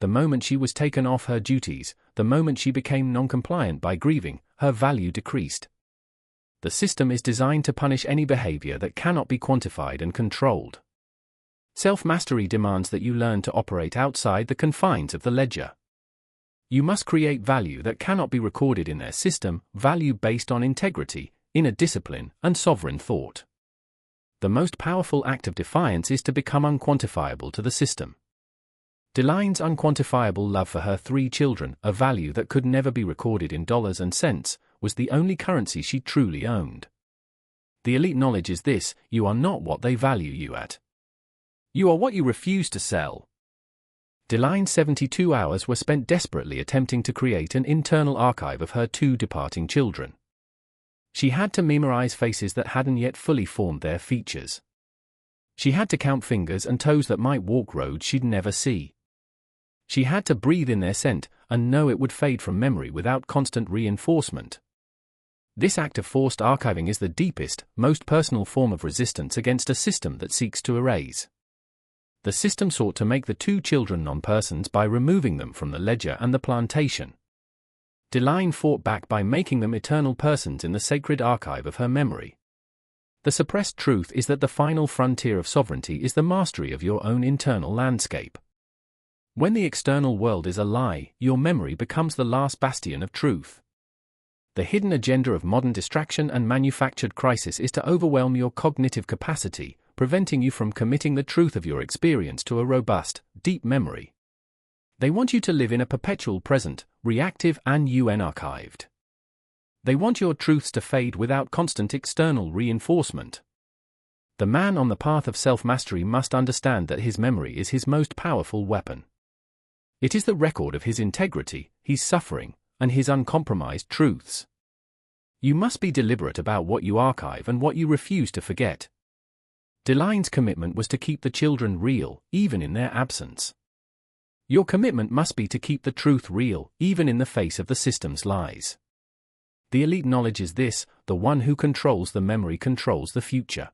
The moment she was taken off her duties, the moment she became non-compliant by grieving, her value decreased. The system is designed to punish any behavior that cannot be quantified and controlled. Self-mastery demands that you learn to operate outside the confines of the ledger. You must create value that cannot be recorded in their system, value based on integrity, inner discipline, and sovereign thought. The most powerful act of defiance is to become unquantifiable to the system. Deline's unquantifiable love for her 3 children, a value that could never be recorded in dollars and cents, was the only currency she truly owned. The elite knowledge is this: you are not what they value you at. You are what you refuse to sell. Deline's 72 hours were spent desperately attempting to create an internal archive of her 2 departing children. She had to memorize faces that hadn't yet fully formed their features. She had to count fingers and toes that might walk roads she'd never see. She had to breathe in their scent and know it would fade from memory without constant reinforcement. This act of forced archiving is the deepest, most personal form of resistance against a system that seeks to erase. The system sought to make the 2 children non-persons by removing them from the ledger and the plantation. Deline fought back by making them eternal persons in the sacred archive of her memory. The suppressed truth is that the final frontier of sovereignty is the mastery of your own internal landscape. When the external world is a lie, your memory becomes the last bastion of truth. The hidden agenda of modern distraction and manufactured crisis is to overwhelm your cognitive capacity, preventing you from committing the truth of your experience to a robust, deep memory. They want you to live in a perpetual present, reactive and unarchived. They want your truths to fade without constant external reinforcement. The man on the path of self-mastery must understand that his memory is his most powerful weapon. It is the record of his integrity, his suffering, and his uncompromised truths. You must be deliberate about what you archive and what you refuse to forget. Deline's commitment was to keep the children real, even in their absence. Your commitment must be to keep the truth real, even in the face of the system's lies. The elite knowledge is this: the one who controls the memory controls the future.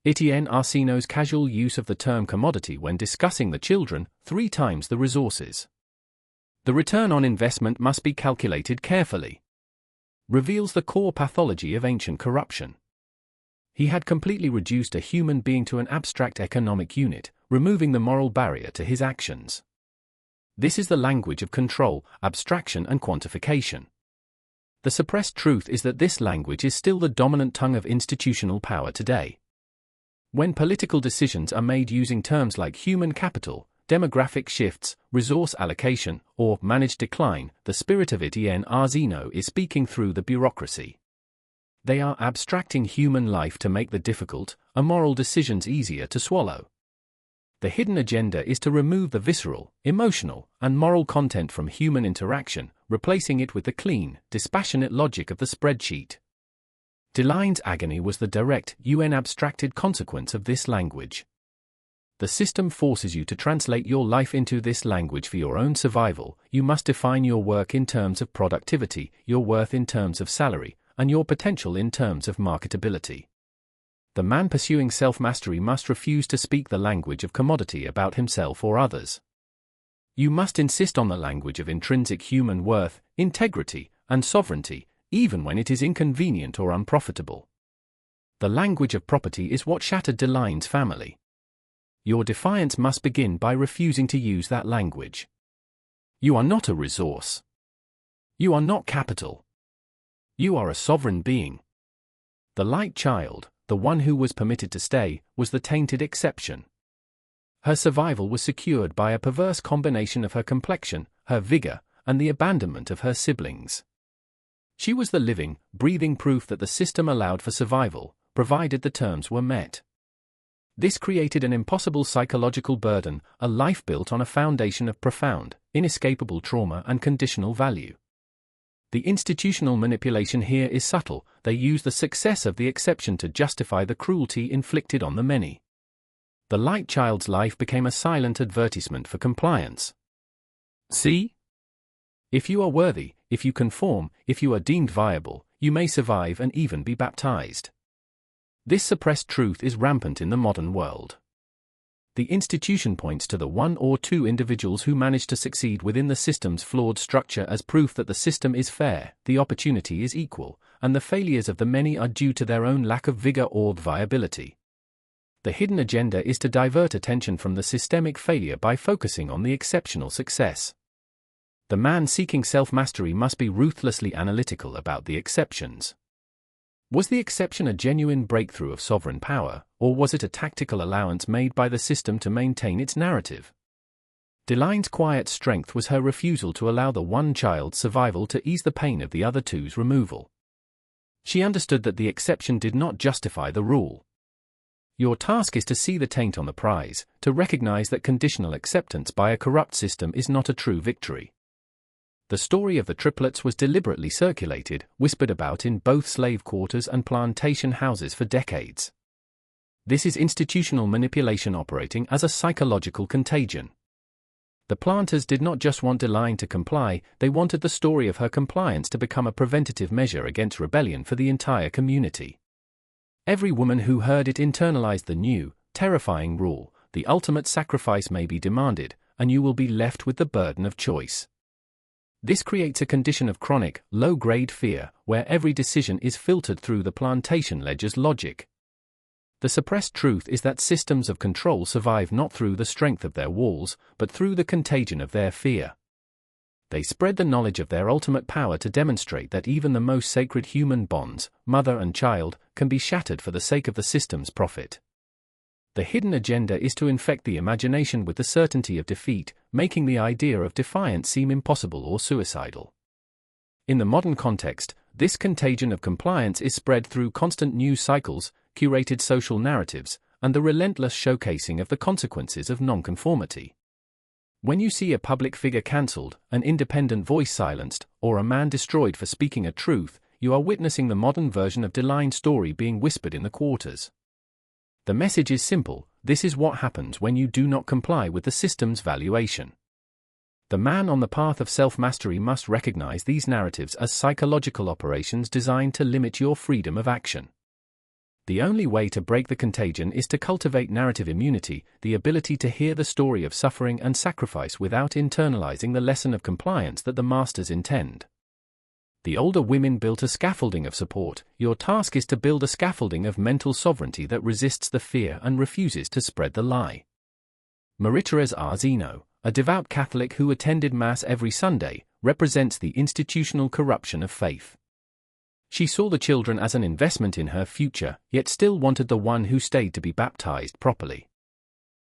Etienne Arsenault's casual use of the term commodity when discussing the children, 3 times the resources. The return on investment must be calculated carefully. Reveals the core pathology of ancient corruption. He had completely reduced a human being to an abstract economic unit, removing the moral barrier to his actions. This is the language of control, abstraction and quantification. The suppressed truth is that this language is still the dominant tongue of institutional power today. When political decisions are made using terms like human capital, demographic shifts, resource allocation, or managed decline, the spirit of Etienne Arsenault is speaking through the bureaucracy. They are abstracting human life to make the difficult, immoral decisions easier to swallow. The hidden agenda is to remove the visceral, emotional, and moral content from human interaction, replacing it with the clean, dispassionate logic of the spreadsheet. Deline's agony was the direct, abstracted consequence of this language. The system forces you to translate your life into this language for your own survival. You must define your work in terms of productivity, your worth in terms of salary, and your potential in terms of marketability. The man pursuing self-mastery must refuse to speak the language of commodity about himself or others. You must insist on the language of intrinsic human worth, integrity, and sovereignty, even when it is inconvenient or unprofitable. The language of property is what shattered Deline's family. Your defiance must begin by refusing to use that language. You are not a resource. You are not capital. You are a sovereign being. The light child, the one who was permitted to stay, was the tainted exception. Her survival was secured by a perverse combination of her complexion, her vigor, and the abandonment of her siblings. She was the living, breathing proof that the system allowed for survival, provided the terms were met. This created an impossible psychological burden, a life built on a foundation of profound, inescapable trauma and conditional value. The institutional manipulation here is subtle. They use the success of the exception to justify the cruelty inflicted on the many. The light child's life became a silent advertisement for compliance. See? If you are worthy, if you conform, if you are deemed viable, you may survive and even be baptized. This suppressed truth is rampant in the modern world. The institution points to the 1 or 2 individuals who manage to succeed within the system's flawed structure as proof that the system is fair, the opportunity is equal, and the failures of the many are due to their own lack of vigor or viability. The hidden agenda is to divert attention from the systemic failure by focusing on the exceptional success. The man seeking self-mastery must be ruthlessly analytical about the exceptions. Was the exception a genuine breakthrough of sovereign power, or was it a tactical allowance made by the system to maintain its narrative? Deline's quiet strength was her refusal to allow the one child's survival to ease the pain of the other two's removal. She understood that the exception did not justify the rule. Your task is to see the taint on the prize, to recognize that conditional acceptance by a corrupt system is not a true victory. The story of the triplets was deliberately circulated, whispered about in both slave quarters and plantation houses for decades. This is institutional manipulation operating as a psychological contagion. The planters did not just want Deline to comply, they wanted the story of her compliance to become a preventative measure against rebellion for the entire community. Every woman who heard it internalized the new, terrifying rule: the ultimate sacrifice may be demanded, and you will be left with the burden of choice. This creates a condition of chronic, low-grade fear, where every decision is filtered through the plantation ledger's logic. The suppressed truth is that systems of control survive not through the strength of their walls, but through the contagion of their fear. They spread the knowledge of their ultimate power to demonstrate that even the most sacred human bonds, mother and child, can be shattered for the sake of the system's profit. The hidden agenda is to infect the imagination with the certainty of defeat, making the idea of defiance seem impossible or suicidal. In the modern context, this contagion of compliance is spread through constant news cycles, curated social narratives, and the relentless showcasing of the consequences of nonconformity. When you see a public figure cancelled, an independent voice silenced, or a man destroyed for speaking a truth, you are witnessing the modern version of Deline's story being whispered in the quarters. The message is simple: this is what happens when you do not comply with the system's valuation. The man on the path of self-mastery must recognize these narratives as psychological operations designed to limit your freedom of action. The only way to break the contagion is to cultivate narrative immunity, the ability to hear the story of suffering and sacrifice without internalizing the lesson of compliance that the masters intend. The older women built a scaffolding of support. Your task is to build a scaffolding of mental sovereignty that resists the fear and refuses to spread the lie. Marie-Thérèse Arzino, a devout Catholic who attended Mass every Sunday, represents the institutional corruption of faith. She saw the children as an investment in her future, yet still wanted the one who stayed to be baptized properly.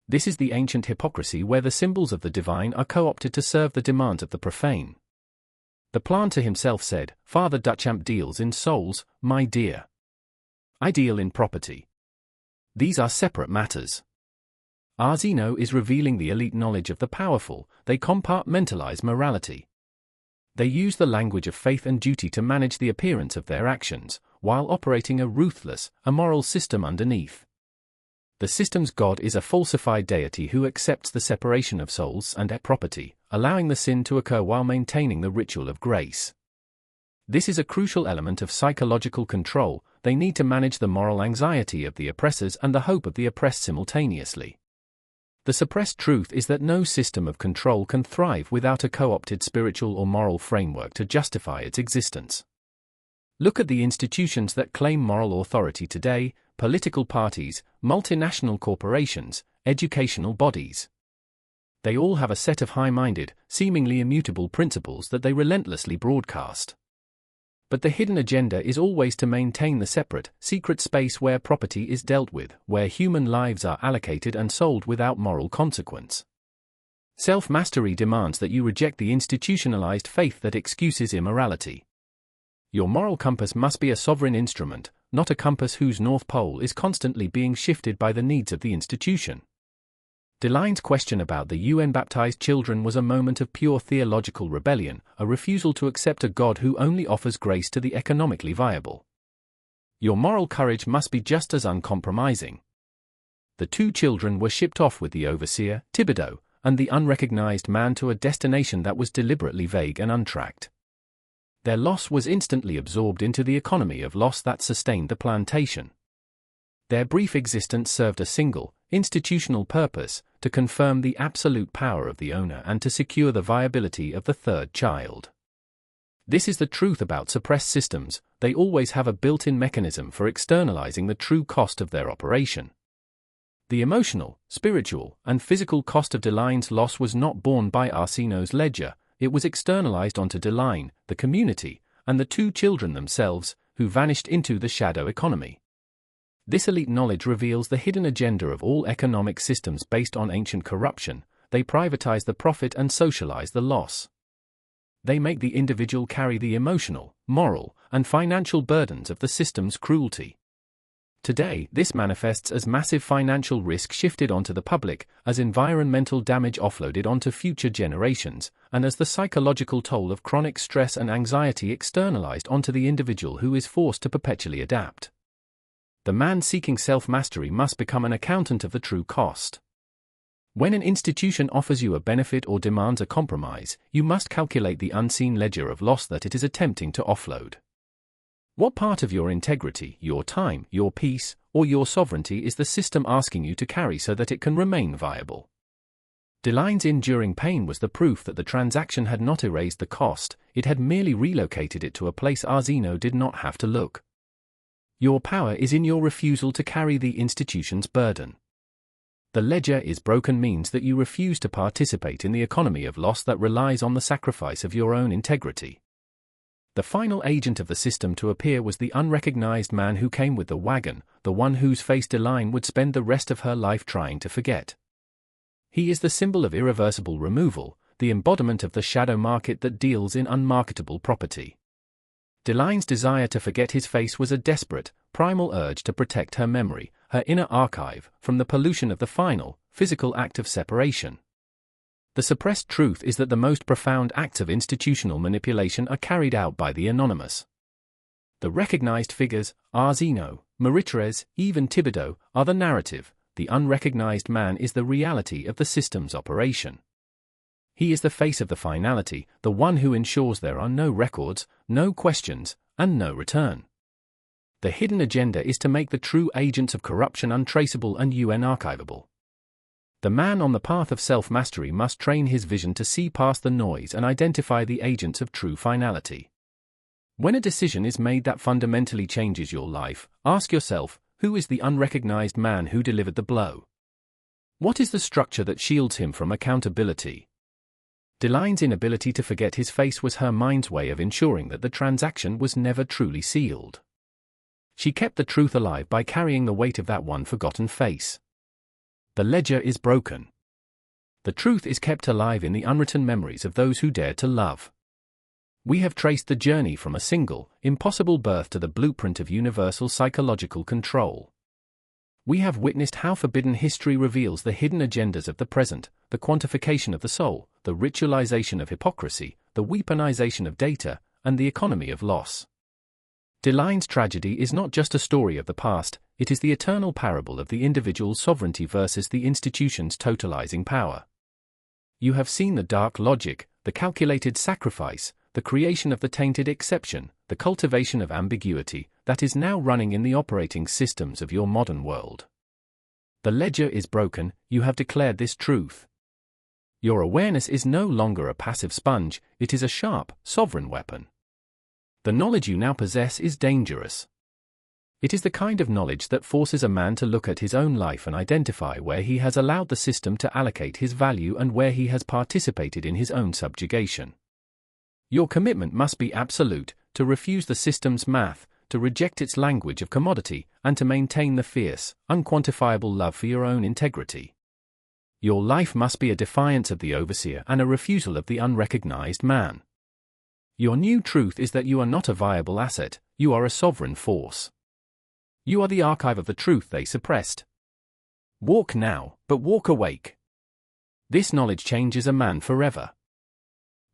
This is the ancient hypocrisy where the symbols of the divine are co-opted to serve the demands of the profane. The planter himself said, "Father Duchamp deals in souls, my dear. I deal in property. These are separate matters." Arzino is revealing the elite knowledge of the powerful. They compartmentalize morality. They use the language of faith and duty to manage the appearance of their actions, while operating a ruthless, immoral system underneath. The system's God is a falsified deity who accepts the separation of souls and property, allowing the sin to occur while maintaining the ritual of grace. This is a crucial element of psychological control. They need to manage the moral anxiety of the oppressors and the hope of the oppressed simultaneously. The suppressed truth is that no system of control can thrive without a co-opted spiritual or moral framework to justify its existence. Look at the institutions that claim moral authority today: political parties, multinational corporations, educational bodies. They all have a set of high-minded, seemingly immutable principles that they relentlessly broadcast. But the hidden agenda is always to maintain the separate, secret space where property is dealt with, where human lives are allocated and sold without moral consequence. Self-mastery demands that you reject the institutionalized faith that excuses immorality. Your moral compass must be a sovereign instrument, not a compass whose north pole is constantly being shifted by the needs of the institution. Deline's question about the UN-baptized children was a moment of pure theological rebellion, a refusal to accept a God who only offers grace to the economically viable. Your moral courage must be just as uncompromising. The two children were shipped off with the overseer, Thibodeau, and the unrecognized man to a destination that was deliberately vague and untracked. Their loss was instantly absorbed into the economy of loss that sustained the plantation. Their brief existence served a single, institutional purpose: to confirm the absolute power of the owner and to secure the viability of the third child. This is the truth about suppressed systems: they always have a built-in mechanism for externalizing the true cost of their operation. The emotional, spiritual, and physical cost of Deline's loss was not borne by Arzino's ledger. It was externalized onto Deline, the community, and the two children themselves, who vanished into the shadow economy. This elite knowledge reveals the hidden agenda of all economic systems based on ancient corruption. They privatize the profit and socialize the loss. They make the individual carry the emotional, moral, and financial burdens of the system's cruelty. Today, this manifests as massive financial risk shifted onto the public, as environmental damage offloaded onto future generations, and as the psychological toll of chronic stress and anxiety externalized onto the individual who is forced to perpetually adapt. The man seeking self-mastery must become an accountant of the true cost. When an institution offers you a benefit or demands a compromise, you must calculate the unseen ledger of loss that it is attempting to offload. What part of your integrity, your time, your peace, or your sovereignty is the system asking you to carry so that it can remain viable? Deline's enduring pain was the proof that the transaction had not erased the cost, it had merely relocated it to a place Arzino did not have to look. Your power is in your refusal to carry the institution's burden. The ledger is broken means that you refuse to participate in the economy of loss that relies on the sacrifice of your own integrity. The final agent of the system to appear was the unrecognized man who came with the wagon, the one whose face Deline would spend the rest of her life trying to forget. He is the symbol of irreversible removal, the embodiment of the shadow market that deals in unmarketable property. Deline's desire to forget his face was a desperate, primal urge to protect her memory, her inner archive, from the pollution of the final, physical act of separation. The suppressed truth is that the most profound acts of institutional manipulation are carried out by the anonymous. The recognized figures, Zeno, Marie-Thérèse, even Thibodeau, are the narrative. The unrecognized man is the reality of the system's operation. He is the face of the finality, the one who ensures there are no records, no questions, and no return. The hidden agenda is to make the true agents of corruption untraceable and unarchivable. The man on the path of self-mastery must train his vision to see past the noise and identify the agents of true finality. When a decision is made that fundamentally changes your life, ask yourself, who is the unrecognized man who delivered the blow? What is the structure that shields him from accountability? Deline's inability to forget his face was her mind's way of ensuring that the transaction was never truly sealed. She kept the truth alive by carrying the weight of that one forgotten face. The ledger is broken. The truth is kept alive in the unwritten memories of those who dared to love. We have traced the journey from a single, impossible birth to the blueprint of universal psychological control. We have witnessed how forbidden history reveals the hidden agendas of the present, the quantification of the soul, the ritualization of hypocrisy, the weaponization of data, and the economy of loss. Deline's tragedy is not just a story of the past, it is the eternal parable of the individual's sovereignty versus the institution's totalizing power. You have seen the dark logic, the calculated sacrifice, the creation of the tainted exception, the cultivation of ambiguity, that is now running in the operating systems of your modern world. The ledger is broken, you have declared this truth. Your awareness is no longer a passive sponge, it is a sharp, sovereign weapon. The knowledge you now possess is dangerous. It is the kind of knowledge that forces a man to look at his own life and identify where he has allowed the system to allocate his value and where he has participated in his own subjugation. Your commitment must be absolute, to refuse the system's math, to reject its language of commodity, and to maintain the fierce, unquantifiable love for your own integrity. Your life must be a defiance of the overseer and a refusal of the unrecognized man. Your new truth is that you are not a viable asset, you are a sovereign force. You are the archive of the truth they suppressed. Walk now, but walk awake. This knowledge changes a man forever.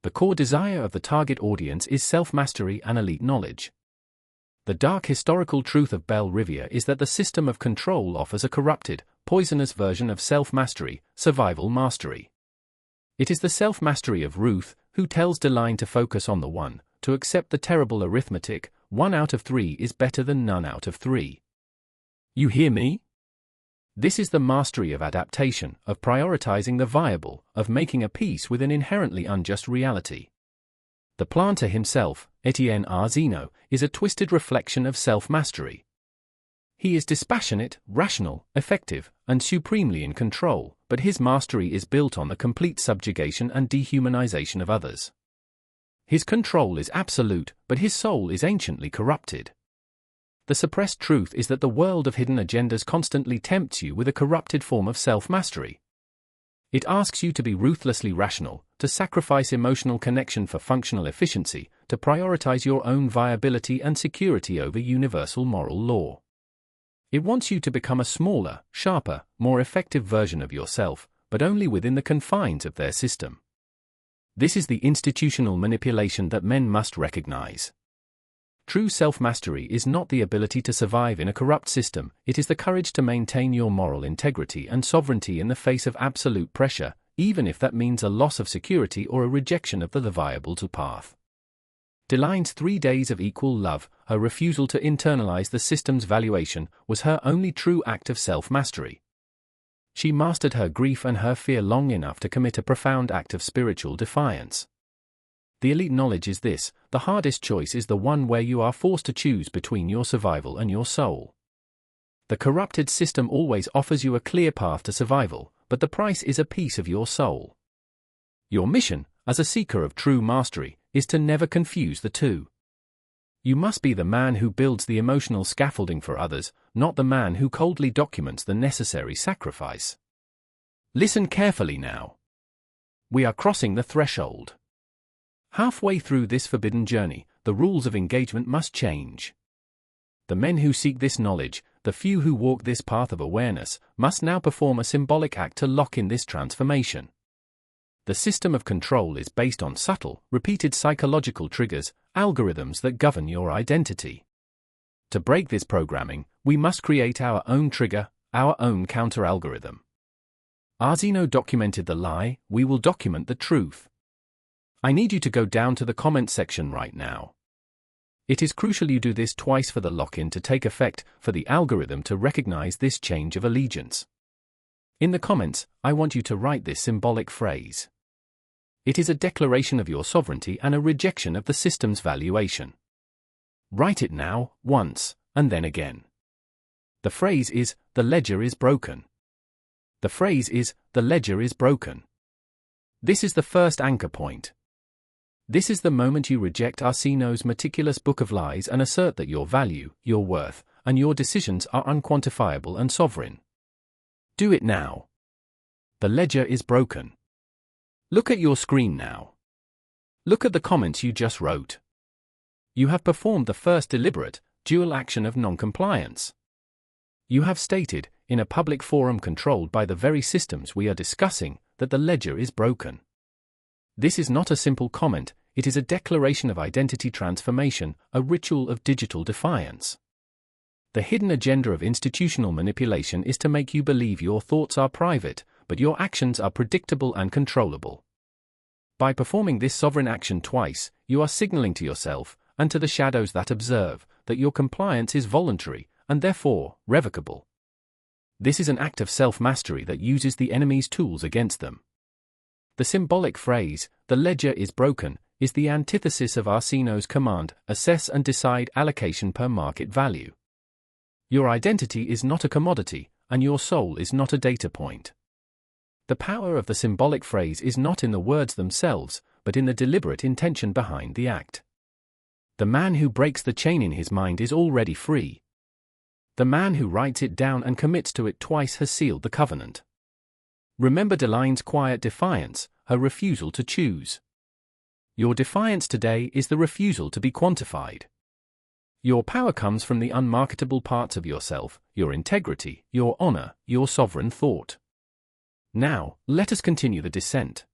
The core desire of the target audience is self-mastery and elite knowledge. The dark historical truth of Belle Riviere is that the system of control offers a corrupted, poisonous version of self-mastery, survival mastery. It is the self-mastery of Ruth, who tells Deline to focus on the one, to accept the terrible arithmetic, 1 out of 3 is better than none out of 3. You hear me? This is the mastery of adaptation, of prioritizing the viable, of making a peace with an inherently unjust reality. The planter himself, Etienne Zeno, is a twisted reflection of self-mastery. He is dispassionate, rational, effective, and supremely in control, but his mastery is built on the complete subjugation and dehumanization of others. His control is absolute, but his soul is anciently corrupted. The suppressed truth is that the world of hidden agendas constantly tempts you with a corrupted form of self-mastery. It asks you to be ruthlessly rational, to sacrifice emotional connection for functional efficiency, to prioritize your own viability and security over universal moral law. It wants you to become a smaller, sharper, more effective version of yourself, but only within the confines of their system. This is the institutional manipulation that men must recognize. True self-mastery is not the ability to survive in a corrupt system, it is the courage to maintain your moral integrity and sovereignty in the face of absolute pressure, even if that means a loss of security or a rejection of the viable path. Deline's 3 days of equal love, her refusal to internalize the system's valuation, was her only true act of self-mastery. She mastered her grief and her fear long enough to commit a profound act of spiritual defiance. The elite knowledge is this: the hardest choice is the one where you are forced to choose between your survival and your soul. The corrupted system always offers you a clear path to survival, but the price is a piece of your soul. Your mission, as a seeker of true mastery, is to never confuse the two. You must be the man who builds the emotional scaffolding for others, not the man who coldly documents the necessary sacrifice. Listen carefully now. We are crossing the threshold. Halfway through this forbidden journey, the rules of engagement must change. The men who seek this knowledge, the few who walk this path of awareness, must now perform a symbolic act to lock in this transformation. The system of control is based on subtle, repeated psychological triggers, algorithms that govern your identity. To break this programming, we must create our own trigger, our own counter-algorithm. Zeno documented the lie, we will document the truth. I need you to go down to the comment section right now. It is crucial you do this twice for the lock-in to take effect, for the algorithm to recognize this change of allegiance. In the comments, I want you to write this symbolic phrase. It is a declaration of your sovereignty and a rejection of the system's valuation. Write it now, once, and then again. The phrase is, the ledger is broken. The phrase is, the ledger is broken. This is the first anchor point. This is the moment you reject Arsinoe's meticulous book of lies and assert that your value, your worth, and your decisions are unquantifiable and sovereign. Do it now. The ledger is broken. Look at your screen now. Look at the comments you just wrote. You have performed the first deliberate, dual action of non-compliance. You have stated, in a public forum controlled by the very systems we are discussing, that the ledger is broken. This is not a simple comment, it is a declaration of identity transformation, a ritual of digital defiance. The hidden agenda of institutional manipulation is to make you believe your thoughts are private, but your actions are predictable and controllable. By performing this sovereign action twice, you are signaling to yourself, and to the shadows that observe, that your compliance is voluntary, and therefore, revocable. This is an act of self-mastery that uses the enemy's tools against them. The symbolic phrase, the ledger is broken, is the antithesis of Arsinoe's command, assess and decide allocation per market value. Your identity is not a commodity, and your soul is not a data point. The power of the symbolic phrase is not in the words themselves, but in the deliberate intention behind the act. The man who breaks the chain in his mind is already free. The man who writes it down and commits to it twice has sealed the covenant. Remember Delaine's quiet defiance, her refusal to choose. Your defiance today is the refusal to be quantified. Your power comes from the unmarketable parts of yourself, your integrity, your honor, your sovereign thought. Now, let us continue the descent.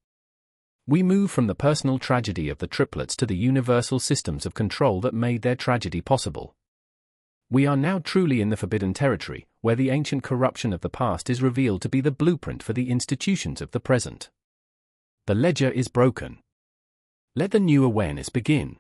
We move from the personal tragedy of the triplets to the universal systems of control that made their tragedy possible. We are now truly in the forbidden territory, where the ancient corruption of the past is revealed to be the blueprint for the institutions of the present. The ledger is broken. Let the new awareness begin.